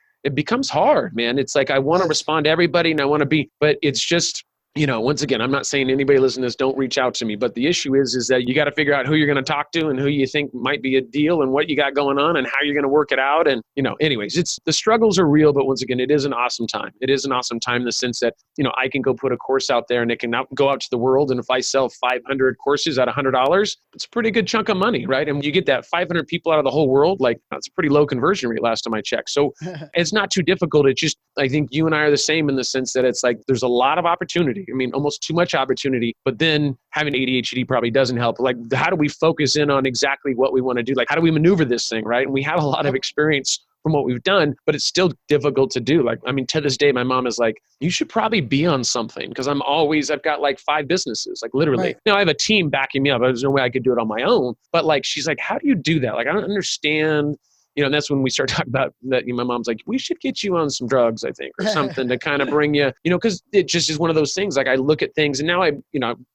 hard, man. It's like, I want to respond to everybody and I want to be, but it's just, once again, I'm not saying anybody listening to this, don't reach out to me, but the issue is that you got to figure out who you're going to talk to and who you think might be a deal and what you got going on and how you're going to work it out. And, anyways, the struggles are real, but once again, it is an awesome time. It is an awesome time in the sense that, I can go put a course out there and it can go out to the world. And if I sell 500 courses at $100, it's a pretty good chunk of money, right? And you get that 500 people out of the whole world, like that's a pretty low conversion rate last time I checked. So it's not too difficult. It's just, I think you and I are the same in the sense that it's like, there's a lot of opportunity. I mean, almost too much opportunity, but then having ADHD probably doesn't help. Like, how do we focus in on exactly what we want to do? Like, how do we maneuver this thing, right? And we have a lot of experience from what we've done, but it's still difficult to do. Like, I mean, to this day, my mom is like, you should probably be on something, because I've got like 5 businesses, like literally. Right. Now I have a team backing me up. There's no way I could do it on my own, but like, she's like, how do you do that? Like, I don't understand. And that's when we start talking about that. My mom's like, we should get you on some drugs, I think, or something to kind of bring you, because it just is one of those things. Like, I look at things, and now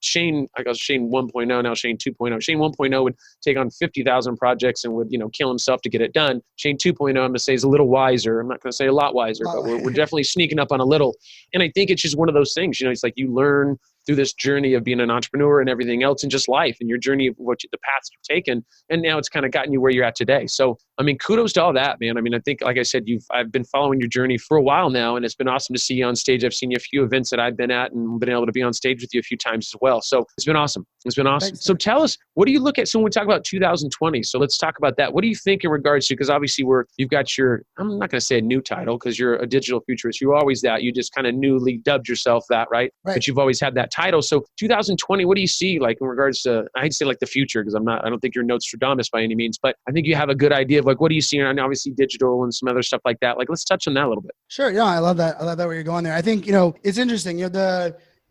Shane 1.0, now Shane 2.0. Shane 1.0 would take on 50,000 projects and would, kill himself to get it done. Shane 2.0, I'm going to say, is a little wiser. I'm not going to say a lot wiser, but we're definitely sneaking up on a little. And I think it's just one of those things, it's like you learn through this journey of being an entrepreneur and everything else and just life and your journey of the paths you've taken. And now it's kind of gotten you where you're at today. So, I mean, kudos to all that, man. I mean, I think, like I said, I've been following your journey for a while now, and it's been awesome to see you on stage. I've seen you a few events that I've been at and been able to be on stage with you a few times as well. So it's been awesome. It's been awesome. Thanks, so tell us, what do you look at? So when we talk about 2020, so let's talk about that. What do you think in regards to, because obviously you've got your, I'm not going to say a new title because you're a digital futurist. You're always that. You just kind of newly dubbed yourself that, right? But you've always had that title. So 2020, what do you see like in regards to, I'd say like the future, because I don't think you're Nostradamus by any means, but I think you have a good idea of like, what do you see? And obviously digital and some other stuff like that. Like, let's touch on that a little bit. Sure. Yeah, I love that. I love that where you're going there. I think, it's interesting.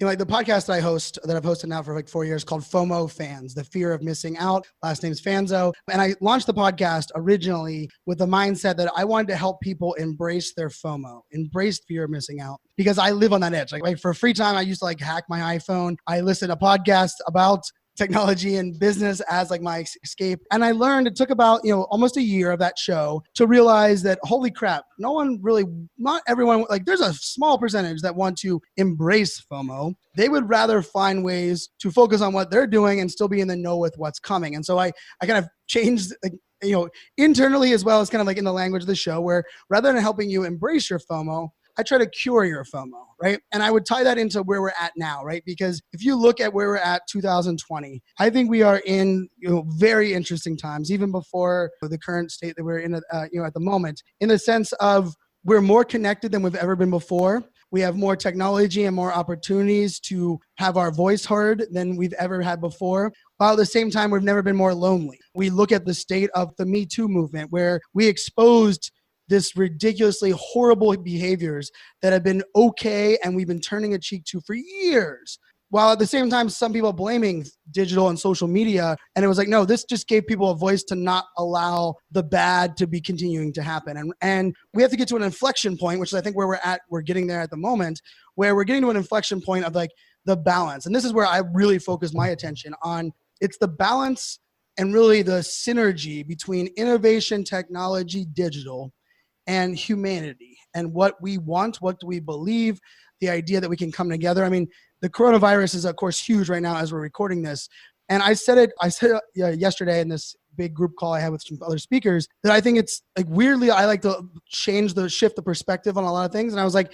Like the podcast that I've hosted now for like 4 years called FOMO Fans, the fear of missing out. Last name's Fanzo. And I launched the podcast originally with the mindset that I wanted to help people embrace their FOMO, embrace fear of missing out, because I live on that edge. Like for free time, I used to like hack my iPhone. I listen to podcasts about technology and business as like my escape. And I learned, it took about, almost a year of that show to realize that, holy crap, not everyone, like there's a small percentage that want to embrace FOMO. They would rather find ways to focus on what they're doing and still be in the know with what's coming. And so I kind of changed, internally as well as kind of like in the language of the show, where rather than helping you embrace your FOMO, I try to cure your FOMO, right? And I would tie that into where we're at now, right? Because if you look at where we're at 2020, I think we are in very interesting times, even before the current state that we're in at the moment, in the sense of we're more connected than we've ever been before. We have more technology and more opportunities to have our voice heard than we've ever had before. While at the same time, we've never been more lonely. We look at the state of the Me Too movement, where we exposed this ridiculously horrible behaviors that have been okay and we've been turning a cheek to for years. While at the same time, some people blaming digital and social media. And it was like, no, this just gave people a voice to not allow the bad to be continuing to happen. And we have to get to an inflection point, which is I think where we're getting there at the moment, where we're getting to an inflection point of like the balance. And this is where I really focus my attention on. It's the balance and really the synergy between innovation, technology, digital, and humanity, and what we want, what do we believe, the idea that we can come together. I mean, the coronavirus is of course huge right now as we're recording this. And I said it yesterday in this big group call I had with some other speakers, that I think it's like weirdly, I like to shift the perspective on a lot of things. And I was like,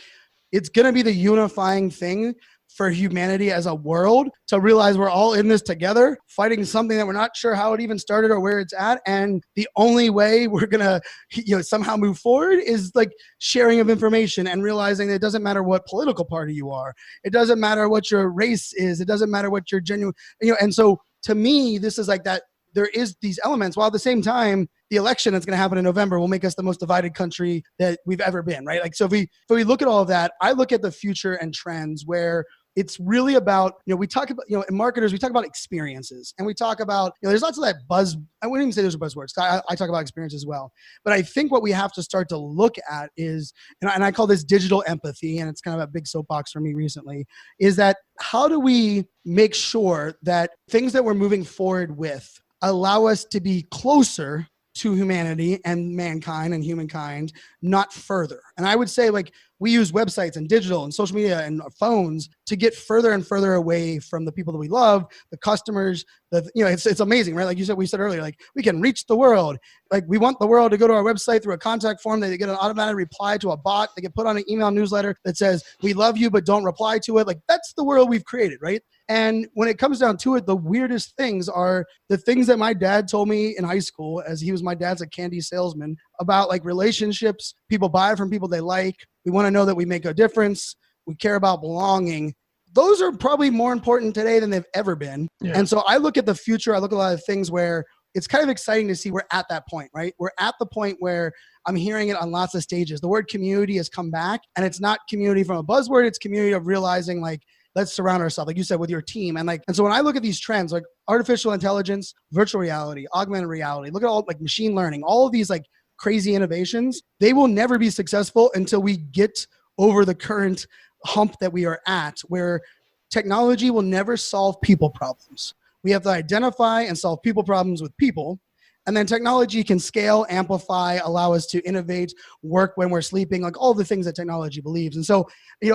it's going to be the unifying thing for humanity as a world to realize we're all in this together, fighting something that we're not sure how it even started or where it's at. And the only way we're going to somehow move forward is like sharing of information and realizing that it doesn't matter what political party you are. It doesn't matter what your race is. It doesn't matter what your genuine, and so to me, this is like that. There is these elements, while at the same time, the election that's going to happen in November will make us the most divided country that we've ever been, right? Like, so if we look at all of that, I look at the future and trends where it's really about, we talk about, in marketers, we talk about experiences, and we talk about, there's lots of that buzz. I wouldn't even say there's a buzzword. I talk about experience as well. But I think what we have to start to look at is, and I call this digital empathy, and it's kind of a big soapbox for me recently, is that how do we make sure that things that we're moving forward with allow us to be closer to humanity and mankind and humankind, not further. And I would say, like, we use websites and digital and social media and phones to get further and further away from the people that we love, the customers. It's amazing, right? Like we said earlier, like we can reach the world. Like we want the world to go to our website through a contact form. They get an automatic reply to a bot. They get put on an email newsletter that says, "We love you, but don't reply to it." Like that's the world we've created, right? And when it comes down to it, the weirdest things are the things that my dad told me in high school, as he was my dad's a candy salesman, about like relationships. People buy from people they like. We want to know that we make a difference. We care about belonging. Those are probably more important today than they've ever been. Yeah. And so I look at the future. I look at a lot of things where it's kind of exciting to see we're at that point, right? We're at the point where I'm hearing it on lots of stages. The word community has come back, and it's not community from a buzzword. It's community of realizing, like, let's surround ourselves, like you said, with your team. And so when I look at these trends, like artificial intelligence, virtual reality, augmented reality, look at all like machine learning, all of these like crazy innovations, they will never be successful until we get over the current hump that we are at, where technology will never solve people problems. We have to identify and solve people problems with people. And then technology can scale, amplify, allow us to innovate, work when we're sleeping, like all the things that technology believes. And so,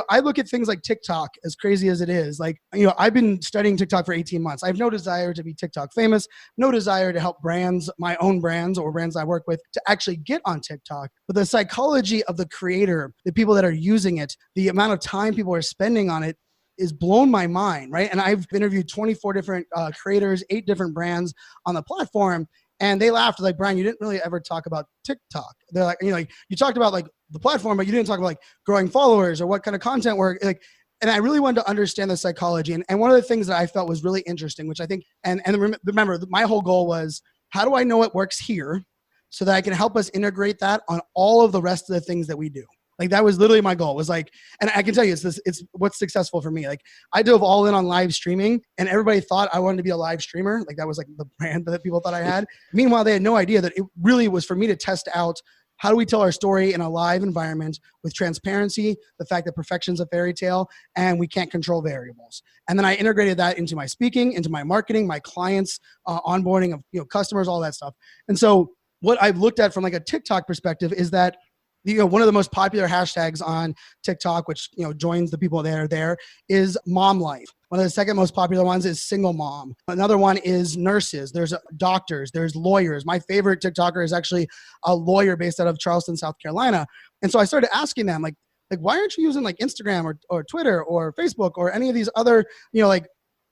I look at things like TikTok, as crazy as it is. Like, I've been studying TikTok for 18 months. I have no desire to be TikTok famous, no desire to help brands, my own brands or brands I work with, to actually get on TikTok. But the psychology of the creator, the people that are using it, the amount of time people are spending on it is blown my mind, right? And I've interviewed 24 different creators, 8 different brands on the platform. And they laughed, like, Brian, you didn't really ever talk about TikTok. They're like, you talked about like the platform, but you didn't talk about like growing followers or what kind of content work. Like, and I really wanted to understand the psychology. And one of the things that I felt was really interesting, which I think, and remember, my whole goal was, how do I know it works here so that I can help us integrate that on all of the rest of the things that we do? Like, that was literally my goal, was like, and I can tell you, it's what's successful for me. Like, I dove all in on live streaming, and everybody thought I wanted to be a live streamer. Like, that was like the brand that people thought I had. Meanwhile, they had no idea that it really was for me to test out, how do we tell our story in a live environment with transparency, the fact that perfection's a fairy tale, and we can't control variables. And then I integrated that into my speaking, into my marketing, my clients, onboarding of customers, all that stuff. And so what I've looked at from like a TikTok perspective is that one of the most popular hashtags on TikTok, which joins the people that are there, is mom life. One of the second most popular ones is single mom. Another one is nurses. There's doctors. There's lawyers. My favorite TikToker is actually a lawyer based out of Charleston, South Carolina. And so I started asking them, like why aren't you using like Instagram or Twitter or Facebook or any of these other, like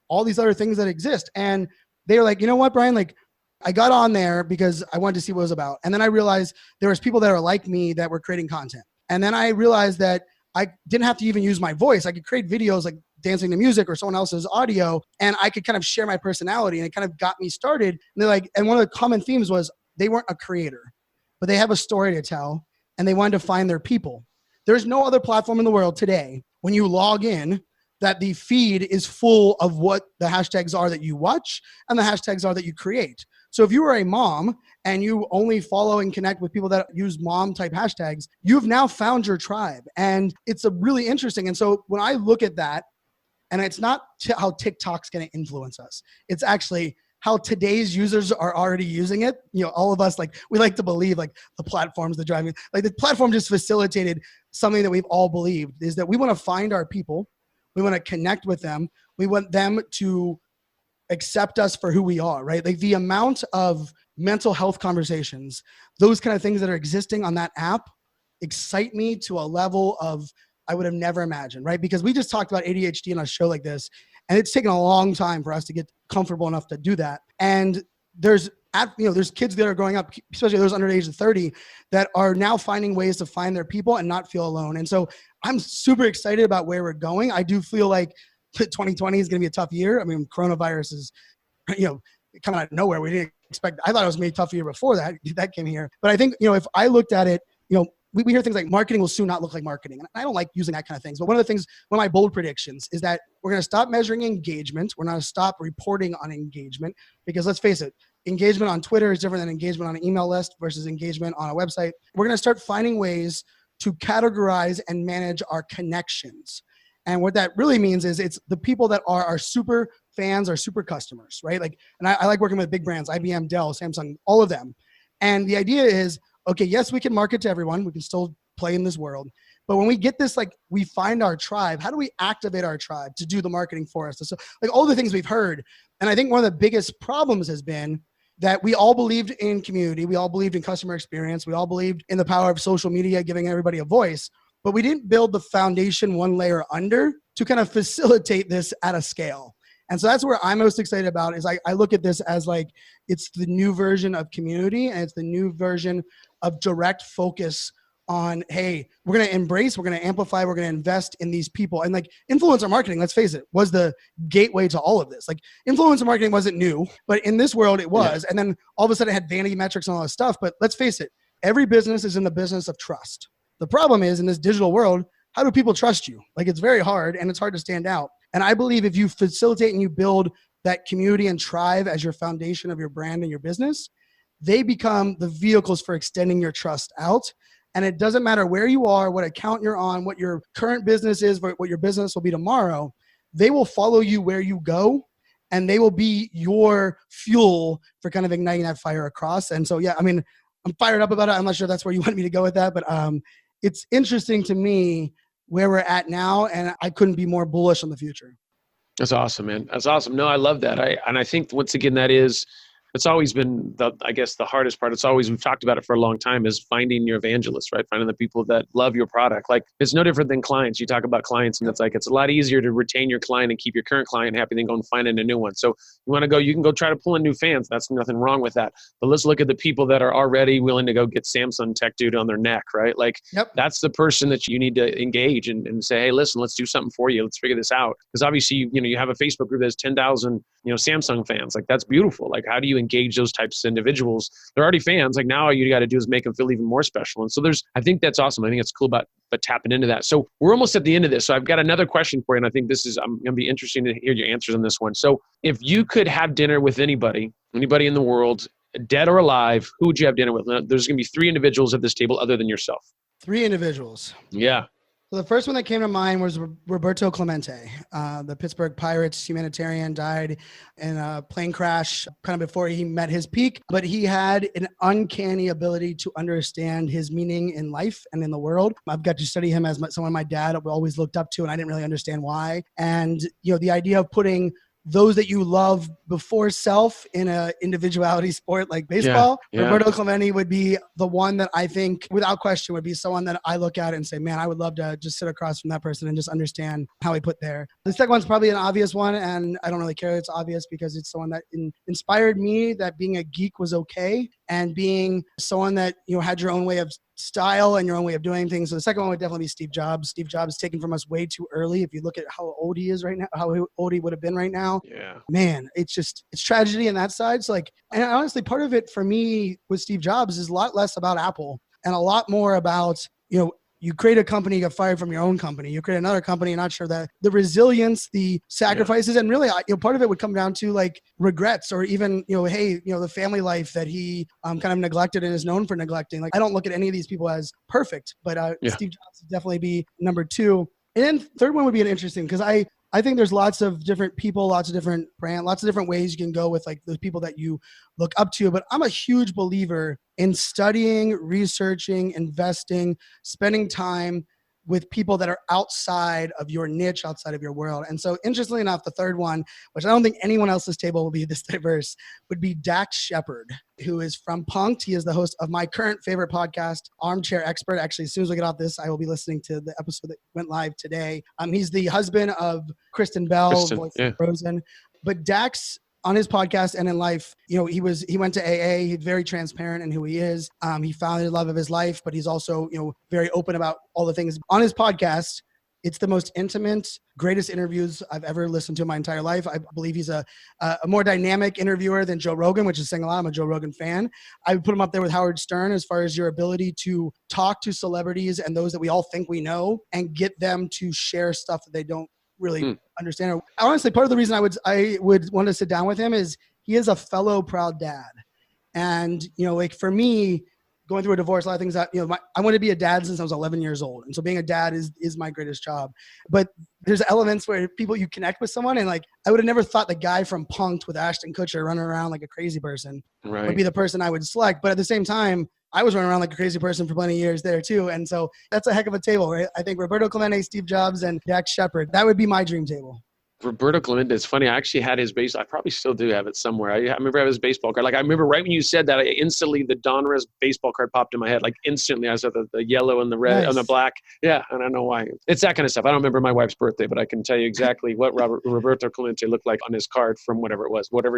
all these other things that exist? And they were like, you know what, Brian, like, I got on there because I wanted to see what it was about. And then I realized there was people that are like me that were creating content. And then I realized that I didn't have to even use my voice. I could create videos like dancing to music or someone else's audio, and I could kind of share my personality, and it kind of got me started. And they're like, and one of the common themes was they weren't a creator, but they have a story to tell, and they wanted to find their people. There's no other platform in the world today when you log in that the feed is full of what the hashtags are that you watch and the hashtags are that you create. So if you are a mom and you only follow and connect with people that use mom type hashtags, you've now found your tribe. And it's a really interesting. And so when I look at that, and it's not how TikTok's going to influence us, it's actually how today's users are already using it. All of us, like, we like to believe like the platform's the driving, like the platform just facilitated something that we've all believed, is that we want to find our people. We want to connect with them. We want them to accept us for who we are, right? Like the amount of mental health conversations, those kind of things that are existing on that app excite me to a level of I would have never imagined, right? Because we just talked about ADHD on a show like this, and it's taken a long time for us to get comfortable enough to do that. And there's kids that are growing up, especially those under the age of 30, that are now finding ways to find their people and not feel alone. And so I'm super excited about where we're going. I do feel like 2020 is going to be a tough year. I mean, coronavirus is, coming out of nowhere. We didn't expect. I thought it was going to be a tough year before that came here. But I think, if I looked at it, we hear things like marketing will soon not look like marketing. And I don't like using that kind of things. But one of my bold predictions is that we're going to stop measuring engagement. We're going to stop reporting on engagement, because let's face it, engagement on Twitter is different than engagement on an email list versus engagement on a website. We're going to start finding ways to categorize and manage our connections. And what that really means is it's the people that are our super fans, our super customers, right? Like, and I like working with big brands, IBM, Dell, Samsung, all of them. And the idea is, okay, yes, we can market to everyone. We can still play in this world. But when we get this, like, we find our tribe, how do we activate our tribe to do the marketing for us? So like all the things we've heard. And I think one of the biggest problems has been that we all believed in community. We all believed in customer experience. We all believed in the power of social media, giving everybody a voice. But we didn't build the foundation one layer under to kind of facilitate this at a scale. And so that's where I'm most excited about, is I look at this as like, it's the new version of community, and it's the new version of direct focus on, hey, we're going to embrace, we're going to amplify, we're going to invest in these people. And like influencer marketing, let's face it, was the gateway to all of this. Like influencer marketing wasn't new, but in this world it was. Yeah. And then all of a sudden it had vanity metrics and all this stuff. But let's face it, every business is in the business of trust. The problem is, in this digital world, how do people trust you? Like, it's very hard, and it's hard to stand out. And I believe if you facilitate and you build that community and tribe as your foundation of your brand and your business, they become the vehicles for extending your trust out. And it doesn't matter where you are, what account you're on, what your current business is, what your business will be tomorrow. They will follow you where you go, and they will be your fuel for kind of igniting that fire across. And so, yeah, I mean, I'm fired up about it. I'm not sure that's where you want me to go with that, but it's interesting to me where we're at now, and I couldn't be more bullish on the future. That's awesome, man. That's awesome. No, I love that. I think once again, it's always been I guess the hardest part. We've talked about it for a long time, is finding your evangelists, right? Finding the people that love your product. Like, it's no different than clients. You talk about clients, and it's a lot easier to retain your client and keep your current client happy than going and finding a new one. So you can go try to pull in new fans. That's nothing wrong with that. But let's look at the people that are already willing to go get Samsung tech dude on their neck, right? Like, That's the person that you need to engage and say, hey, listen, let's do something for you. Let's figure this out. Because obviously, you have a Facebook group that has 10,000, Samsung fans. Like, that's beautiful. Like, how do you engage those types of individuals? They're already fans. Like, now all you got to do is make them feel even more special. And so I think that's awesome. I think it's cool but tapping into that. So we're almost at the end of this. So I've got another question for you. And I think I'm going to be interested to hear your answers on this one. So if you could have dinner with anybody in the world, dead or alive, who would you have dinner with? Now, there's going to be 3 individuals at this table other than yourself. 3 individuals. Yeah. So the first one that came to mind was Roberto Clemente, the Pittsburgh Pirates humanitarian, died in a plane crash kind of before he met his peak. But he had an uncanny ability to understand his meaning in life and in the world. I've got to study him as someone my dad always looked up to, and I didn't really understand why. And the idea of putting those that you love before self in a individuality sport like baseball, Roberto Clemente would be the one that I think, without question, would be someone that I look at and say, man, I would love to just sit across from that person and just understand how he put there. The second one's probably an obvious one, and I don't really care that it's obvious because it's someone that inspired me that being a geek was okay, and being someone that had your own way of style and your own way of doing things. So the second one would definitely be Steve Jobs. Steve Jobs taken from us way too early. If you look at how old he is right now, how old he would have been right now, man, it's tragedy on that side. So and honestly, part of it for me with Steve Jobs is a lot less about Apple and a lot more about, you create a company, you get fired from your own company. You create another company, you're not sure that the resilience, the sacrifices, and really, part of it would come down to regrets, or even, the family life that he kind of neglected and is known for neglecting. I don't look at any of these people as perfect, but Steve Jobs would definitely be number 2. And then third one would be an interesting, because I think there's lots of different people, lots of different brands, lots of different ways you can go with those people that you look up to. But I'm a huge believer in studying, researching, investing, spending time with people that are outside of your niche, outside of your world. And so interestingly enough, the third one, which I don't think anyone else's table will be this diverse, would be Dax Shepard, who is from Punk'd. He is the host of my current favorite podcast, Armchair Expert. Actually, as soon as we get off this, I will be listening to the episode that went live today. He's the husband of Kristen Bell, voice of Frozen. But Dax, on his podcast and in life, he went to AA. He's very transparent in who he is. He found the love of his life, but he's also, very open about all the things on his podcast. It's the most intimate, greatest interviews I've ever listened to in my entire life. I believe he's a more dynamic interviewer than Joe Rogan, which is saying a lot. I'm a Joe Rogan fan. I would put him up there with Howard Stern as far as your ability to talk to celebrities and those that we all think we know and get them to share stuff that they don't really understand. Honestly, part of the reason I would want to sit down with him is he is a fellow proud dad. And, for me, going through a divorce, a lot of things that, I wanted to be a dad since I was 11 years old. And so being a dad is my greatest job. But there's elements where you connect with someone, and I would have never thought the guy from Punk'd with Ashton Kutcher running around like a crazy person would be the person I would select. But at the same time, I was running around like a crazy person for plenty of years there too. And so that's a heck of a table, right? I think Roberto Clemente, Steve Jobs, and Dax Shepard, that would be my dream table. Roberto Clemente, it's funny. I actually had his I probably still do have it somewhere. I remember I have his baseball card. I remember right when you said that, the Donruss baseball card popped in my head. Instantly, I saw the yellow and the red and the black. Yeah, and I don't know why. It's that kind of stuff. I don't remember my wife's birthday, but I can tell you exactly what Roberto Clemente looked like on his card from whatever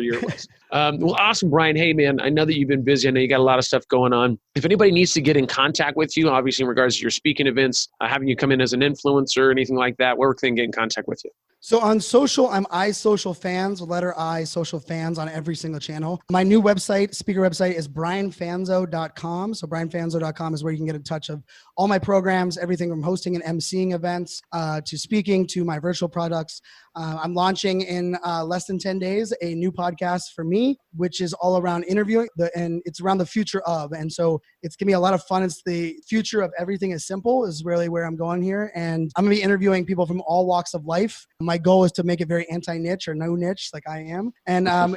year it was. Well, awesome, Brian. Hey, man, I know that you've been busy. I know you got a lot of stuff going on. If anybody needs to get in contact with you, obviously in regards to your speaking events, having you come in as an influencer or anything like that, where can they get in contact with you? So on social, I'm iSocialFanz, letter I, SocialFanz on every single channel. My new website, speaker website, is brianfanzo.com. So brianfanzo.com is where you can get in touch of all my programs, everything from hosting and emceeing events to speaking to my virtual products. I'm launching in less than 10 days a new podcast for me, which is all around interviewing, and it's around the future of. And so it's going to be a lot of fun. It's the future of everything is simple is really where I'm going here. And I'm going to be interviewing people from all walks of life. My goal is to make it very anti-niche or no niche like I am. And I'm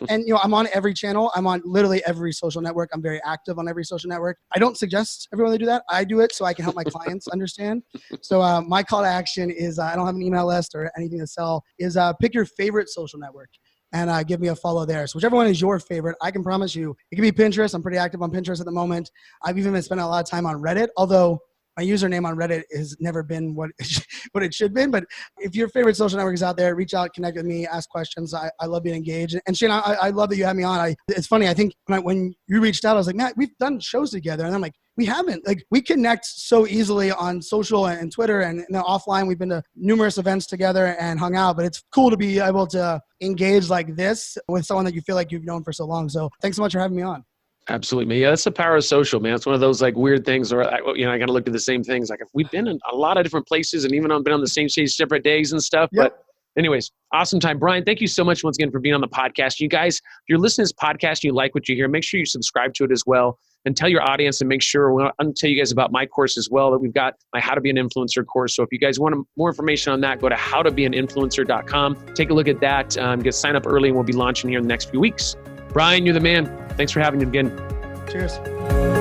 on every channel. I'm on literally every social network. I'm very active on every social network. I don't suggest everyone to do that. I do it so I can help my clients understand. So my call to action is, I don't have an email list or anything to sell, is pick your favorite social network and give me a follow there. So whichever one is your favorite, I can promise you, it can be Pinterest. I'm pretty active on Pinterest at the moment. I've even been spending a lot of time on Reddit, although my username on Reddit has never been what it should have been. But if your favorite social network is out there, reach out, connect with me, ask questions. I love being engaged. And Shane, I love that you had me on. It's funny. I think when you reached out, I was like, Matt, we've done shows together. And I'm like, we haven't. Like, we connect so easily on social and Twitter and offline. We've been to numerous events together and hung out, but it's cool to be able to engage like this with someone that you feel like you've known for so long. So thanks so much for having me on. Absolutely. Yeah, that's the power of social, man. It's one of those like weird things where, I got to look at the same things. Like, if we've been in a lot of different places and even been on the same stage separate days and stuff. Yep. But anyways, awesome time. Brian, thank you so much once again for being on the podcast. You guys, if you're listening to this podcast and you like what you hear, make sure you subscribe to it as well. And tell your audience, and make sure, I'm going to tell you guys about my course as well, that we've got my How to Be an Influencer course. So if you guys want more information on that, go to howtobeaninfluencer.com. Take a look at that. Sign up early, and we'll be launching here in the next few weeks. Brian, you're the man. Thanks for having me again. Cheers.